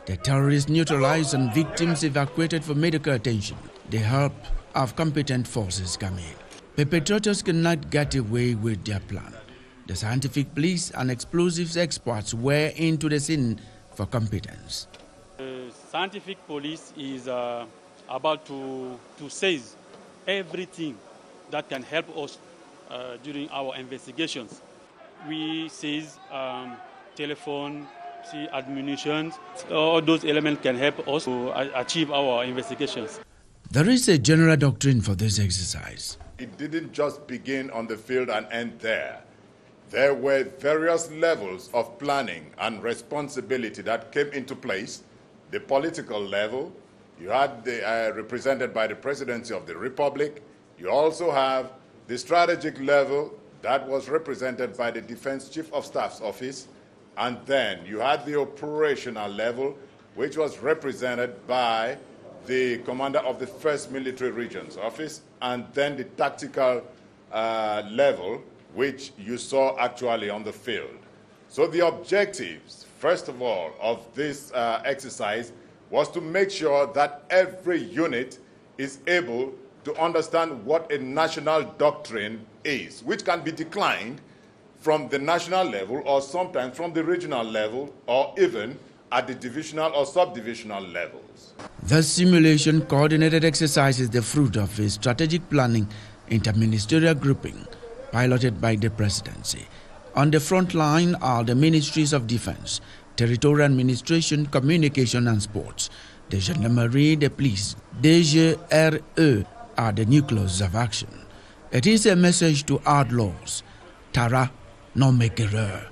The terrorists neutralized and victims evacuated for medical attention. The help of competent forces come in. Perpetrators cannot get away with their plan. The scientific police and explosives experts were into the scene for competence. Scientific police is about to seize everything that can help us during our investigations. We seize telephone, ammunition, all those elements can help us to achieve our investigations. There is a general doctrine for this exercise. It didn't just begin on the field and end there. There were various levels of planning and responsibility that came into place. The political level, you had the, represented by the Presidency of the Republic. You also have the strategic level that was represented by the Defense Chief of Staff's office. And then you had the operational level, which was represented by the commander of the 1st Military Regions office, and then the tactical level, which you saw actually on the field. So the objectives, first of all, of this exercise was to make sure that every unit is able to understand what a national doctrine is, which can be declined from the national level or sometimes from the regional level or even at the divisional or subdivisional levels. The simulation coordinated exercise is the fruit of a strategic planning interministerial grouping piloted by the Presidency. On the front line are the Ministries of Defense, Territorial Administration, Communication and Sports, the Gendarmerie, the Police, DGRE are the nucleus of action. It is a message to outlaws. Tara, no make error.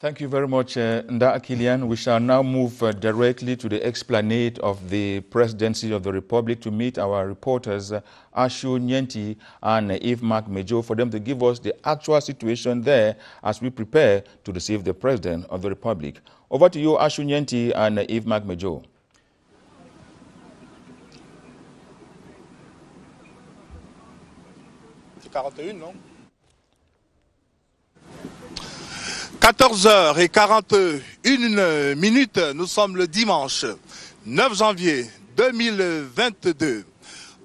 Thank you very much, Nda Kilian. We shall now move directly to the explanade of the Presidency of the Republic to meet our reporters, Ashu Nyenti and Yves-Marc Mejo, for them to give us the actual situation there as we prepare to receive the President of the Republic. Over to you, Ashu Nyenti and Yves-Marc Mejo. C'est 41, non? 14h41, nous sommes le dimanche 9 janvier 2022.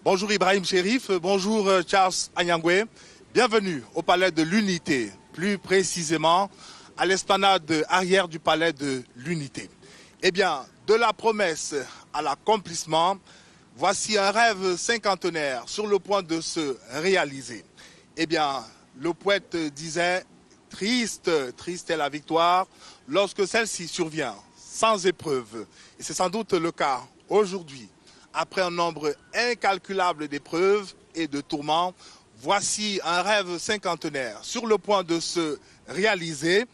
Bonjour Ibrahim Chérif, bonjour Charles Anyangwe, bienvenue au Palais de l'Unité, plus précisément à l'esplanade arrière du Palais de l'Unité. Eh bien, de la promesse à l'accomplissement, voici un rêve cinquantenaire sur le point de se réaliser. Eh bien, le poète disait: triste, triste est la victoire lorsque celle-ci survient sans épreuve. Et c'est sans doute le cas aujourd'hui. Après un nombre incalculable d'épreuves et de tourments, voici un rêve cinquantenaire sur le point de se réaliser.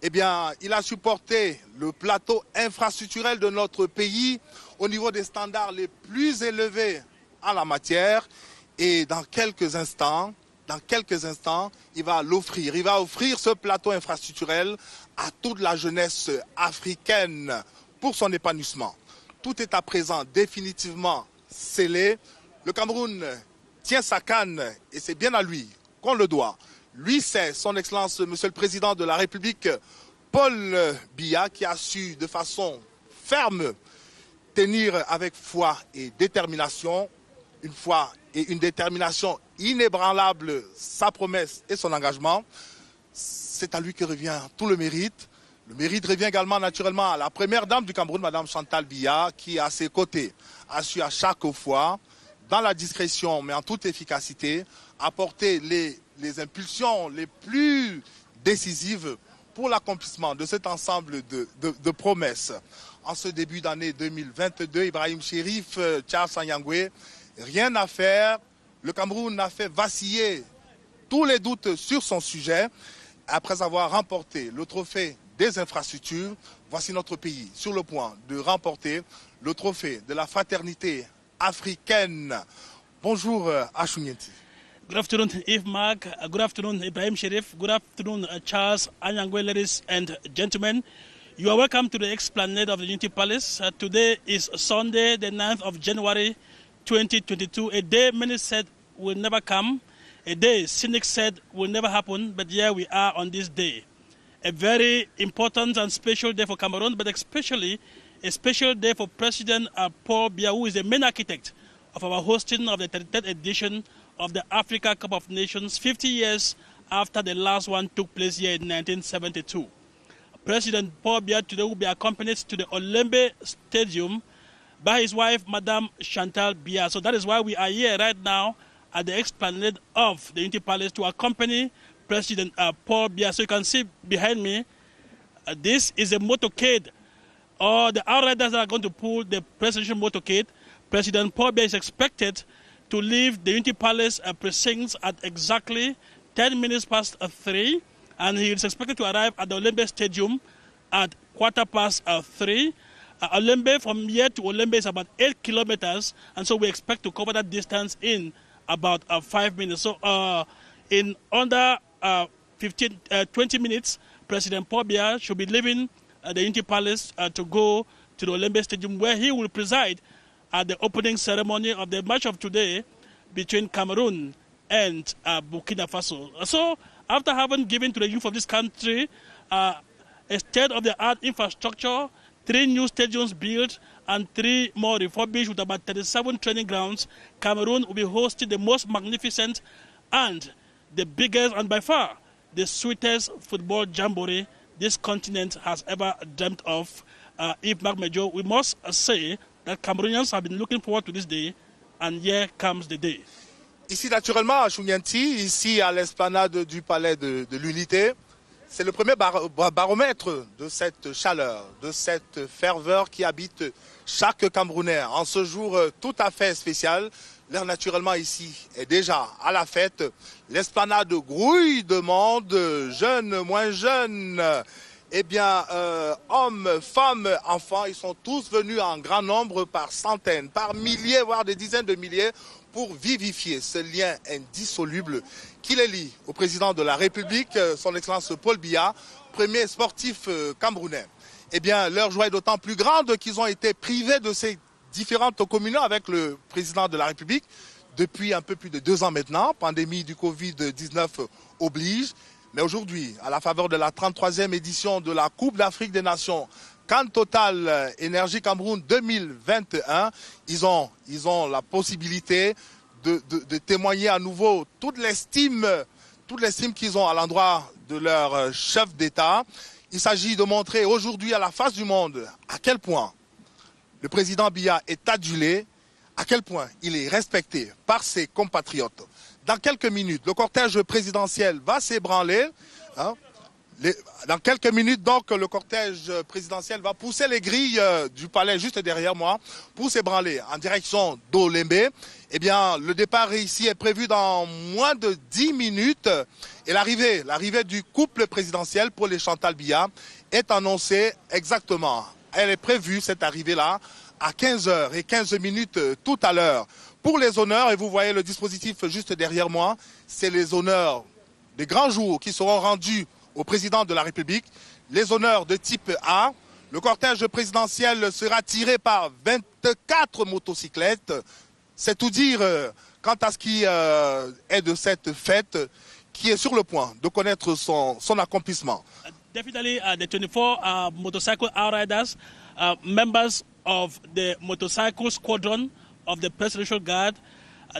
Eh bien, il a supporté le plateau infrastructurel de notre pays au niveau des standards les plus élevés en la matière. Et dans quelques instants, il va l'offrir. Il va offrir ce plateau infrastructurel à toute la jeunesse africaine pour son épanouissement. Tout est à présent définitivement scellé. Le Cameroun tient sa canne et c'est bien à lui qu'on le doit. Lui, c'est son Excellence, Monsieur le Président de la République, Paul Biya, qui a su de façon ferme tenir avec foi et détermination, une foi et une détermination inébranlable, sa promesse et son engagement. C'est à lui que revient tout le mérite. Le mérite revient également naturellement à la première dame du Cameroun, Madame Chantal Biya, qui à ses côtés a su à chaque fois, dans la discrétion mais en toute efficacité, apporter les impulsions les plus décisives pour l'accomplissement de cet ensemble de promesses. En ce début d'année 2022, Ibrahim Chérif, Charles Anyangwe, rien à faire. Le Cameroun a fait vaciller tous les doutes sur son sujet. Après avoir remporté le trophée des infrastructures, voici notre pays sur le point de remporter le trophée de la fraternité africaine. Bonjour Ashu Nyenti. Good afternoon, Yves-Marc. Good afternoon, Ibrahim Chérif. Good afternoon, Charles Anyangwe, ladies and gentlemen. You are welcome to the Esplanade of the Unity Palace. Today is Sunday, the 9th of January, 2022. A day many said will never come. A day cynics said will never happen, but here we are on this day. A very important and special day for Cameroon, but especially a special day for President Paul Biya, who is the main architect of our hosting of the 33rd edition of the Africa Cup of Nations, 50 years after the last one took place here in 1972. President Paul Biya today will be accompanied to the Olembe Stadium by his wife, Madame Chantal Biya. So that is why we are here right now at the Esplanade of the Unity Palace to accompany President Paul Biya. So you can see behind me, this is a motorcade, or the outriders that are going to pull the presidential motorcade. President Paul Biya is expected to leave the Unity Palace precincts at exactly 10 minutes past 3, and he is expected to arrive at the Olembe Stadium at 3:15. Olembe, from here to Olembe is about 8 kilometers, and so we expect to cover that distance in about 5 minutes. So in under 20 minutes, President Paul Biya should be leaving the Unity Palace to go to the Olembe Stadium, where he will preside at the opening ceremony of the match of today between Cameroon and Burkina Faso. So after having given to the youth of this country a state-of-the-art infrastructure, 3 new stadiums built and 3 more refurbished with about 37 training grounds, Cameroon will be hosting the most magnificent and the biggest and by far the sweetest football jamboree this continent has ever dreamt of. Yves Marc Major, we must say that Cameroonians have been looking forward to this day, and here comes the day. Ici, naturellement, à Choumianti, ici à l'esplanade du Palais de l'Unité, c'est le premier baromètre de cette chaleur, de cette ferveur qui habite chaque Camerounais. En ce jour tout à fait spécial, l'air naturellement ici est déjà à la fête. L'esplanade grouille de monde, jeunes, moins jeunes. Eh bien, hommes, femmes, enfants, ils sont tous venus en grand nombre, par centaines, par milliers, voire des dizaines de milliers, pour vivifier ce lien indissoluble qui les lie au président de la République, son Excellence Paul Biya, premier sportif camerounais. Eh bien, leur joie est d'autant plus grande qu'ils ont été privés de ces différentes communions avec le président de la République depuis un peu plus de 2 ans maintenant. Pandémie du Covid-19 oblige. Mais aujourd'hui, à la faveur de la 33e édition de la Coupe d'Afrique des Nations, CAN Total Énergie Cameroun 2021, ils ont la possibilité de témoigner à nouveau toute l'estime qu'ils ont à l'endroit de leur chef d'État. Il s'agit de montrer aujourd'hui à la face du monde à quel point le président Biya est adulé, à quel point il est respecté par ses compatriotes. Dans quelques minutes, le cortège présidentiel va s'ébranler. Dans quelques minutes, donc, le cortège présidentiel va pousser les grilles du palais juste derrière moi pour s'ébranler en direction d'Olembe. Eh bien, le départ ici est prévu dans moins de 10 minutes. Et l'arrivée du couple présidentiel, Paul et Chantal Biya, est annoncée exactement. Elle est prévue, cette arrivée-là, à 15h15 tout à l'heure. Pour les honneurs, et vous voyez le dispositif juste derrière moi, c'est les honneurs des grands jours qui seront rendus au président de la République. Les honneurs de type A. Le cortège présidentiel sera tiré par 24 motocyclettes. C'est tout dire quant à ce qui est de cette fête qui est sur le point de connaître son accomplissement. Definitely, the 24 motorcycle outriders, members of the motorcycle squadron of the Presidential Guard.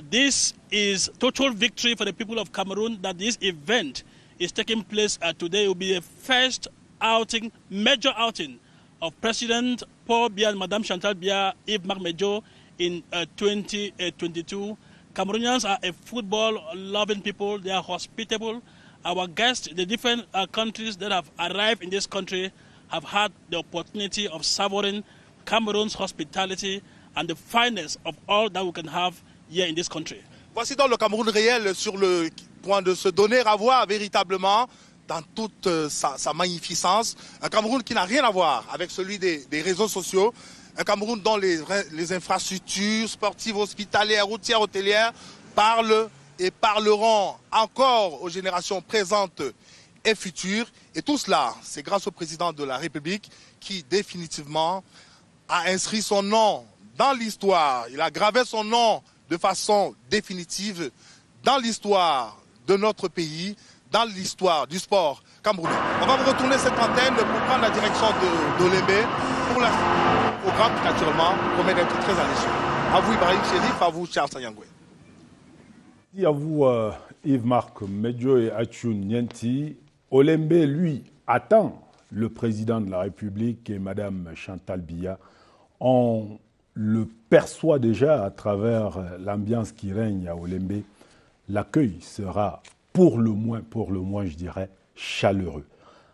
This is total victory for the people of Cameroon that this event is taking place today. It will be the first outing, major outing of President Paul Biya and Madame Chantal Biya, Yves Marc Major in 2022. Cameroonians are a football-loving people. They are hospitable. Our guests, the different countries that have arrived in this country, have had the opportunity of savoring Cameroon's hospitality and the finest of all that we can have here in this country. Voici donc le Cameroun réel sur le point de se donner à voir véritablement dans toute sa magnificence. Un Cameroun qui n'a rien à voir avec celui des réseaux sociaux. Un Cameroun dont les infrastructures sportives, hospitalières, routières, hôtelières parlent et parleront encore aux générations présentes et futur. Et tout cela, c'est grâce au président de la République qui définitivement a inscrit son nom dans l'histoire. Il a gravé son nom de façon définitive dans l'histoire de notre pays, dans l'histoire du sport camerounais. On va vous retourner cette antenne pour prendre la direction d'Olembe pour le programme qui naturellement promet d'être très alléchant. À vous Ibrahim Chérif, à vous Charles Sanyangwe. Merci à vous Yves-Marc Medjo et Achun Nienti. Olembe, lui, attend le président de la République et Mme Chantal Biya. On le perçoit déjà à travers l'ambiance qui règne à Olembe. L'accueil sera pour le moins, je dirais, chaleureux.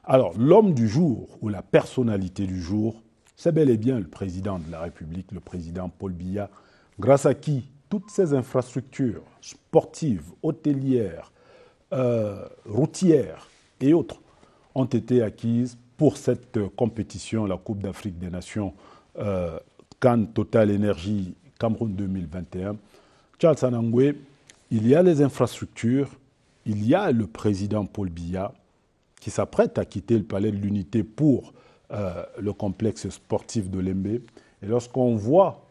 Alors, l'homme du jour ou la personnalité du jour, c'est bel et bien le président de la République, le président Paul Biya, grâce à qui toutes ces infrastructures sportives, hôtelières, routières et autres ont été acquises pour cette compétition, la Coupe d'Afrique des Nations CAN Total Énergie Cameroun 2021. Charles Sanangwe, il y a les infrastructures, il y a le président Paul Biya qui s'apprête à quitter le palais de l'Unité pour le complexe sportif d'Olembe. Et lorsqu'on voit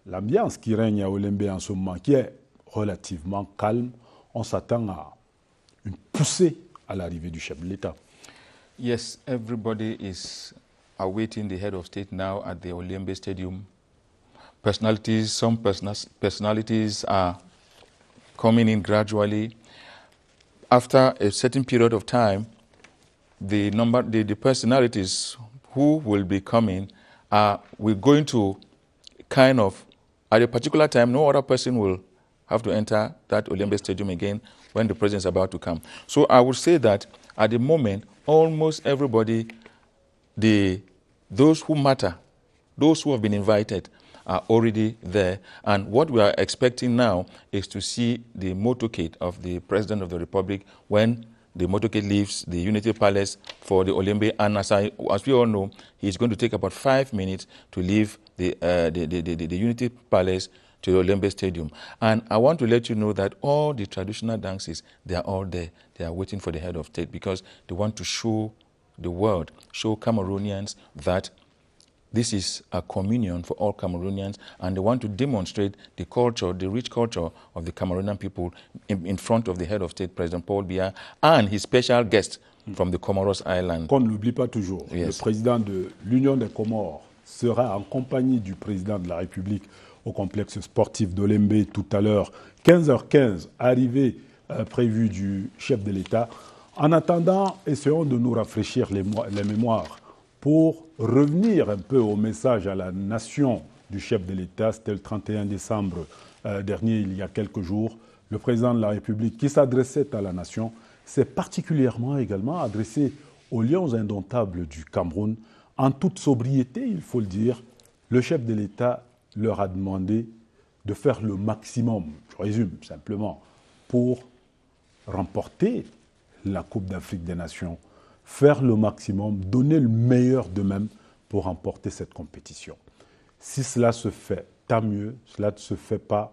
l'ambiance qui règne à Olembe en ce moment, qui est relativement calme, on s'attend à une poussée à l'arrivée du chef de l'État. Yes, everybody is awaiting the head of state now at the Olembe Stadium. Some personalities are coming in gradually. After a certain period of time, the personalities who will be coming we're going to kind of, at a particular time, no other person will have to enter that Olembe Stadium again when the president is about to come. So I would say that at the moment, almost everybody, those who matter, those who have been invited, are already there. And what we are expecting now is to see the motorcade of the President of the Republic when the motorcade leaves the Unity Palace for the Olembe. And as we all know, he's going to take about 5 minutes to leave the Unity Palace to the Olembe Stadium. And I want to let you know that all the traditional dances, they are all there. They are waiting for the head of state because they want to show the world, show Cameroonians that this is a communion for all Cameroonians, and they want to demonstrate the culture, the rich culture of the Cameroonian people in front of the head of state, President Paul Biya, and his special guest from the Comoros Islands. Qu'on n'oublie pas toujours, yes. Le président de l'Union des Comores sera en compagnie du président de la République au complexe sportif d'Olembe tout à l'heure, 15h15, arrivée prévue du chef de l'État. En attendant, essayons de nous rafraîchir les mémoires pour revenir un peu au message à la nation du chef de l'État. C'était le 31 décembre dernier, il y a quelques jours. Le président de la République qui s'adressait à la nation s'est particulièrement également adressé aux lions indomptables du Cameroun. En toute sobriété, il faut le dire, le chef de l'État leur a demandé de faire le maximum, je résume simplement, pour remporter la Coupe d'Afrique des Nations, faire le maximum, donner le meilleur d'eux-mêmes pour remporter cette compétition. Si cela se fait, tant mieux. Cela ne se fait pas,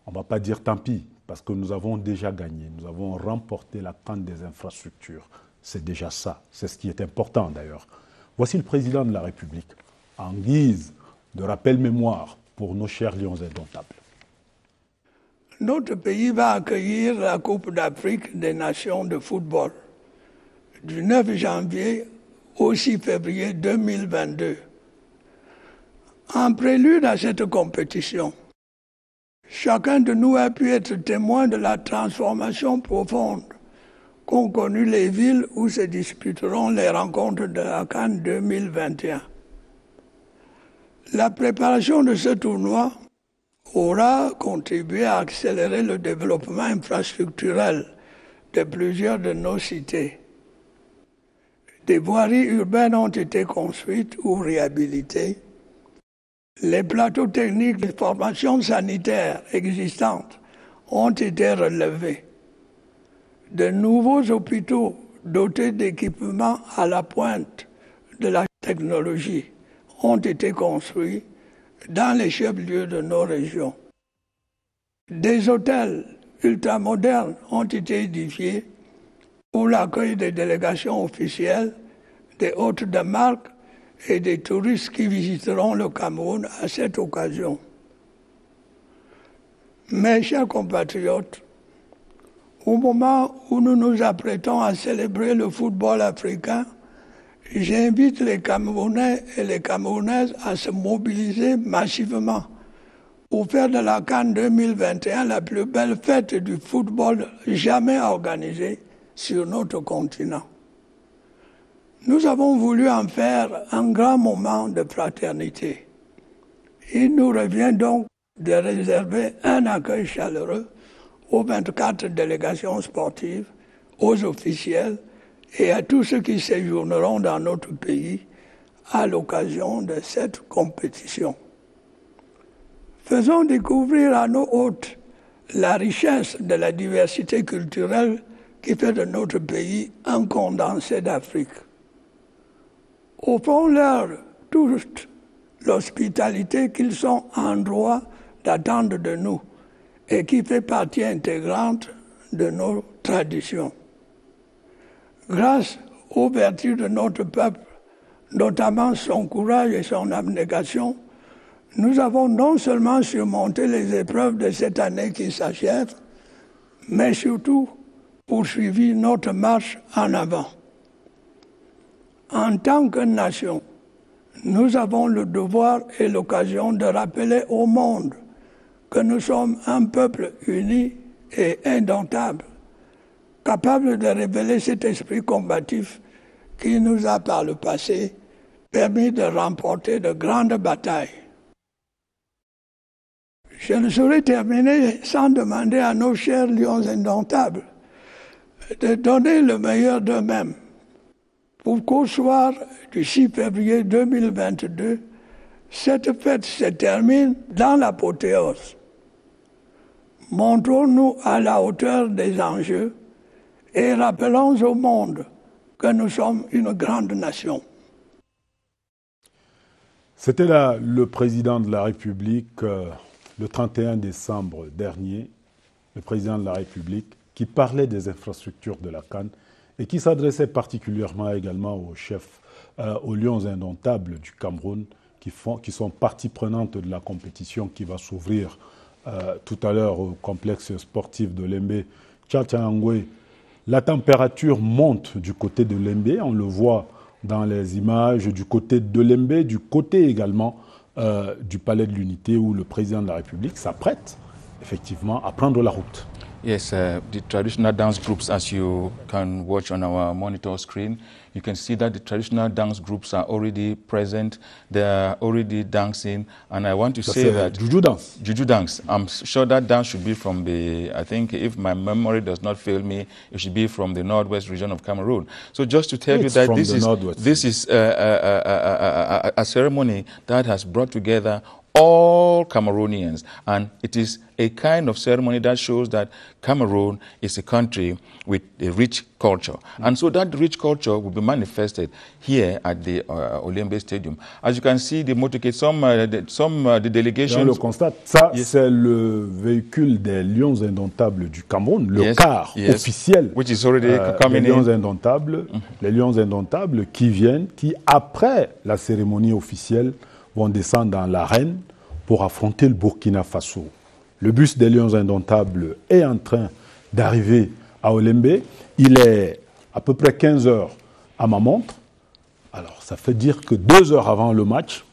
on ne va pas dire tant pis, parce que nous avons déjà gagné. Nous avons remporté la CAN des infrastructures. C'est déjà ça. C'est ce qui est important d'ailleurs. Voici le président de la République, en guise de rappel-mémoire pour nos chers lions indomptables. Notre pays va accueillir la Coupe d'Afrique des Nations de football du 9 janvier au 6 février 2022. En prélude à cette compétition, chacun de nous a pu être témoin de la transformation profonde qu'ont connue les villes où se disputeront les rencontres de la CAN 2021. La préparation de ce tournoi aura contribué à accélérer le développement infrastructurel de plusieurs de nos cités. Des voiries urbaines ont été construites ou réhabilitées. Les plateaux techniques de formation sanitaire existantes ont été relevés. De nouveaux hôpitaux dotés d'équipements à la pointe de la technologie ont été construits dans les chefs-lieux de nos régions. Des hôtels ultramodernes ont été édifiés pour l'accueil des délégations officielles, des hôtes de marque et des touristes qui visiteront le Cameroun à cette occasion. Mes chers compatriotes, au moment où nous nous apprêtons à célébrer le football africain, j'invite les Camerounais et les Camerounaises à se mobiliser massivement pour faire de la CAN 2021 la plus belle fête du football jamais organisée sur notre continent. Nous avons voulu en faire un grand moment de fraternité. Il nous revient donc de réserver un accueil chaleureux aux 24 délégations sportives, aux officiels et à tous ceux qui séjourneront dans notre pays à l'occasion de cette compétition. Faisons découvrir à nos hôtes la richesse de la diversité culturelle qui fait de notre pays un condensé d'Afrique. Offrons-leur toute l'hospitalité qu'ils sont en droit d'attendre de nous et qui fait partie intégrante de nos traditions. Grâce aux vertus de notre peuple, notamment son courage et son abnégation, nous avons non seulement surmonté les épreuves de cette année qui s'achève, mais surtout poursuivi notre marche en avant. En tant que nation, nous avons le devoir et l'occasion de rappeler au monde que nous sommes un peuple uni et indomptable, capable de révéler cet esprit combatif qui nous a par le passé permis de remporter de grandes batailles. Je ne saurais terminer sans demander à nos chers lions indomptables de donner le meilleur d'eux-mêmes pour qu'au soir du 6 février 2022, cette fête se termine dans l'apothéose. Montrons-nous à la hauteur des enjeux et rappelons au monde que nous sommes une grande nation. C'était là le président de la République le 31 décembre dernier, le président de la République qui parlait des infrastructures de la CAN et qui s'adressait particulièrement également aux chefs, aux Lions indomptables du Cameroun qui sont partie prenante de la compétition qui va s'ouvrir tout à l'heure au complexe sportif de Lembe, Tchatchangwe. La température monte du côté de Lembe, on le voit dans les images du côté de Lembe, du côté également du Palais de l'Unité où le président de la République s'apprête effectivement à prendre la route. Yes, the traditional dance groups, as you can watch on our monitor screen, you can see that the traditional dance groups are already present. They are already dancing, and I want to say that Juju dance. Juju dance. I'm sure that dance should be from the. I think if my memory does not fail me, it should be from the northwest region of Cameroon. So just to tell you that this is a ceremony that has brought together all Cameroonians, and it is a kind of ceremony that shows that Cameroon is a country with a rich culture. And so that rich culture will be manifested here at the Olembe Stadium. As you can see, the motorcade, the delegations... On le constate, ça c'est le véhicule des Lions indomptables du Cameroun, le car officiel which is already des Lions indomptables, les Lions indomptables qui viennent, qui après la cérémonie officielle vont descendre dans l'arène pour affronter le Burkina Faso. Le bus des Lions indomptables est en train d'arriver à Olembe. Il est à peu près 15 heures à ma montre. Alors, ça fait dire que 2 heures avant le match,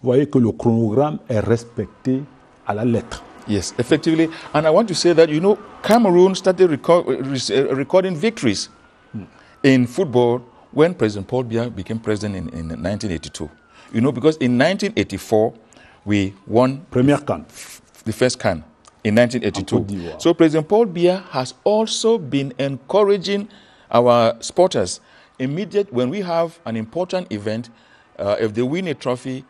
vous voyez que le chronogramme est respecté à la lettre. Yes, effectively. And I want to say that, you know, Cameroon started recording victories in football when President Paul Biya became president in 1982. You know, because in 1984, we won the first CAN in 1982. So President Paul Biya has also been encouraging our sporters. When we have an important event, if they win a trophy,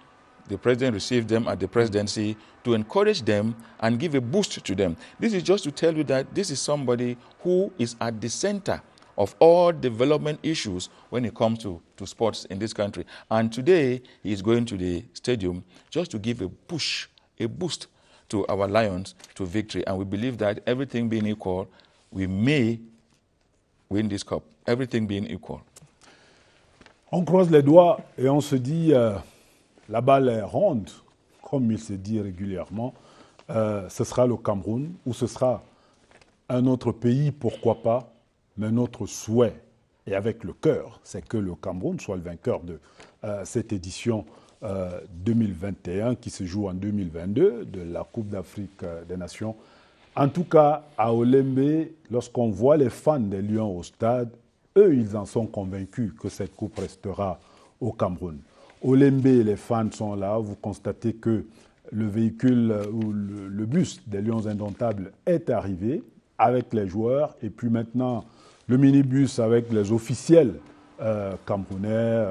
the president receives them at the presidency to encourage them and give a boost to them. This is just to tell you that this is somebody who is at the center of all development issues when it comes to sports in this country. And today, he is going to the stadium just to give a boost to our Lions to victory. And we believe that everything being equal, we may win this cup, everything being equal? On croise les doigts et on se dit, la balle est ronde, comme il se dit régulièrement. Ce sera le Cameroun ou ce sera un autre pays, pourquoi pas, mais notre souhait, et avec le cœur, c'est que le Cameroun soit le vainqueur de cette édition 2021 qui se joue en 2022 de la Coupe d'Afrique des Nations. En tout cas, à Olembe, lorsqu'on voit les fans des Lions au stade, eux, ils en sont convaincus que cette coupe restera au Cameroun. Olembe, les fans sont là. Vous constatez que le véhicule ou le bus des Lions Indomptables est arrivé avec les joueurs. Et puis maintenant, le minibus avec les officiels camerounais,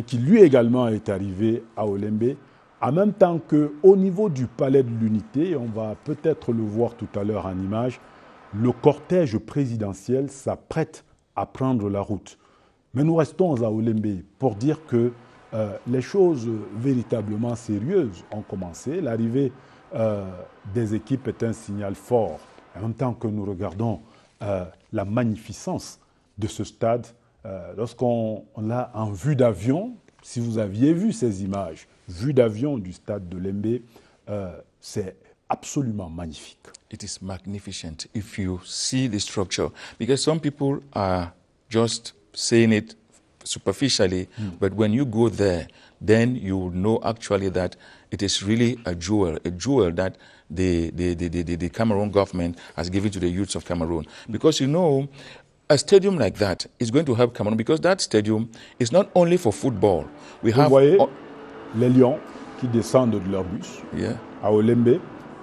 qui lui également est arrivé à Olembe. En même temps qu'au niveau du palais de l'unité, on va peut-être le voir tout à l'heure en image, le cortège présidentiel s'apprête à prendre la route. Mais nous restons à Olembe pour dire que les choses véritablement sérieuses ont commencé. L'arrivée des équipes est un signal fort. En même temps que nous regardons la magnificence de ce stade, lorsqu'on l'a en vue d'avion, si vous aviez vu ces images, vue d'avion du stade de Lembe, c'est absolument magnifique. It is magnificent if you see the structure, because some people are just saying it superficially, but when you go there, then you know actually that it is really a jewel that the Cameroon government has given to the youths of Cameroon. Because you know, a stadium like that is going to help Cameroon, because that stadium is not only for football. Vous voyez les Lions qui descendent de leur bus à Olembe.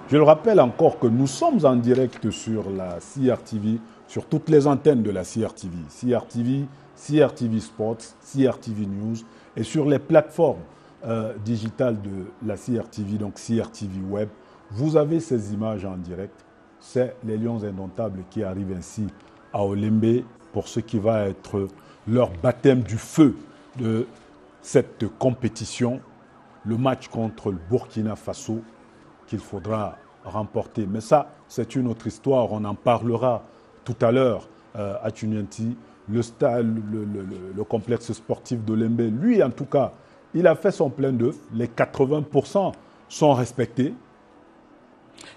Je le rappelle encore que nous sommes en direct sur la CRTV, sur toutes les antennes de la CRTV. CRTV, CRTV Sports, CRTV News et sur les plateformes digitales de la CRTV, donc CRTV Web. Vous avez ces images en direct. C'est les Lions Indomptables qui arrivent ainsi à Olembe pour ce qui va être leur baptême du feu de cette compétition, le match contre le Burkina Faso qu'il faudra remporter. Mais ça, c'est une autre histoire. On en parlera tout à l'heure à Tunianti. Le complexe sportif d'Olembe, lui, en tout cas, il a fait son plein d'œuvre. Les 80% sont respectés.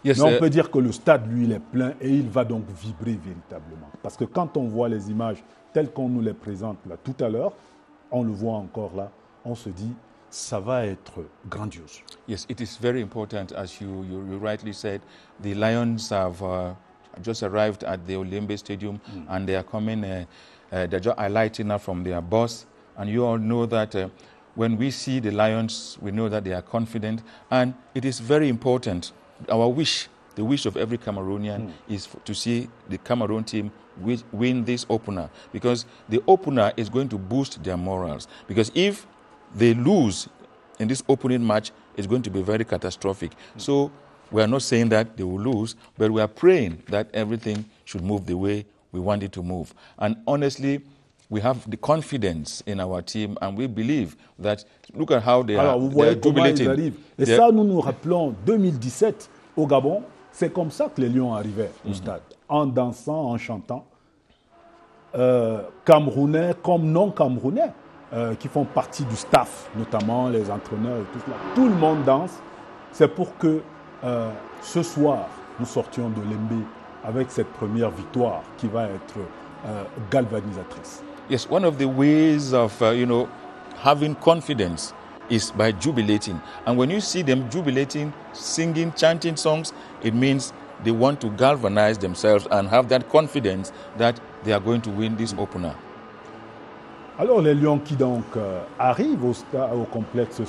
Yes, mais on peut dire que le stade, lui, il est plein et il va donc vibrer véritablement. Parce que quand on voit les images telles qu'on nous les présente là tout à l'heure, on le voit encore là, on se dit, ça va être grandiose. Yes, it is very important, as you rightly said. The Lions have just arrived at the Olembe Stadium, and they are coming, they're just alighting up from their bus. And you all know that when we see the Lions, we know that they are confident. And it is very important. Our wish, the wish of every Cameroonian is to see the Cameroon team win this opener, because the opener is going to boost their morals. Because if they lose in this opening match, it's going to be very catastrophic. So we are not saying that they will lose, but we are praying that everything should move the way we want it to move. And honestly, we have the confidence in our team, and we believe that, look at how they Alors, are, vous voyez comment ils arrivent. Et ça, nous nous rappelons 2017 au Gabon. C'est comme ça que les Lions arrivaient au stade, en dansant, en chantant. Camerounais comme non-Camerounais, qui font partie du staff, notamment les entraîneurs et tout cela. Tout le monde danse. C'est pour que ce soir, nous sortions de Lembe avec cette première victoire qui va être galvanisatrice. Yes, one of the ways of, having confidence is by jubilating. And when you see them jubilating, singing, chanting songs, it means they want to galvanize themselves and have that confidence that they are going to win this opener. Alors les Lions qui donc arrivent au complexe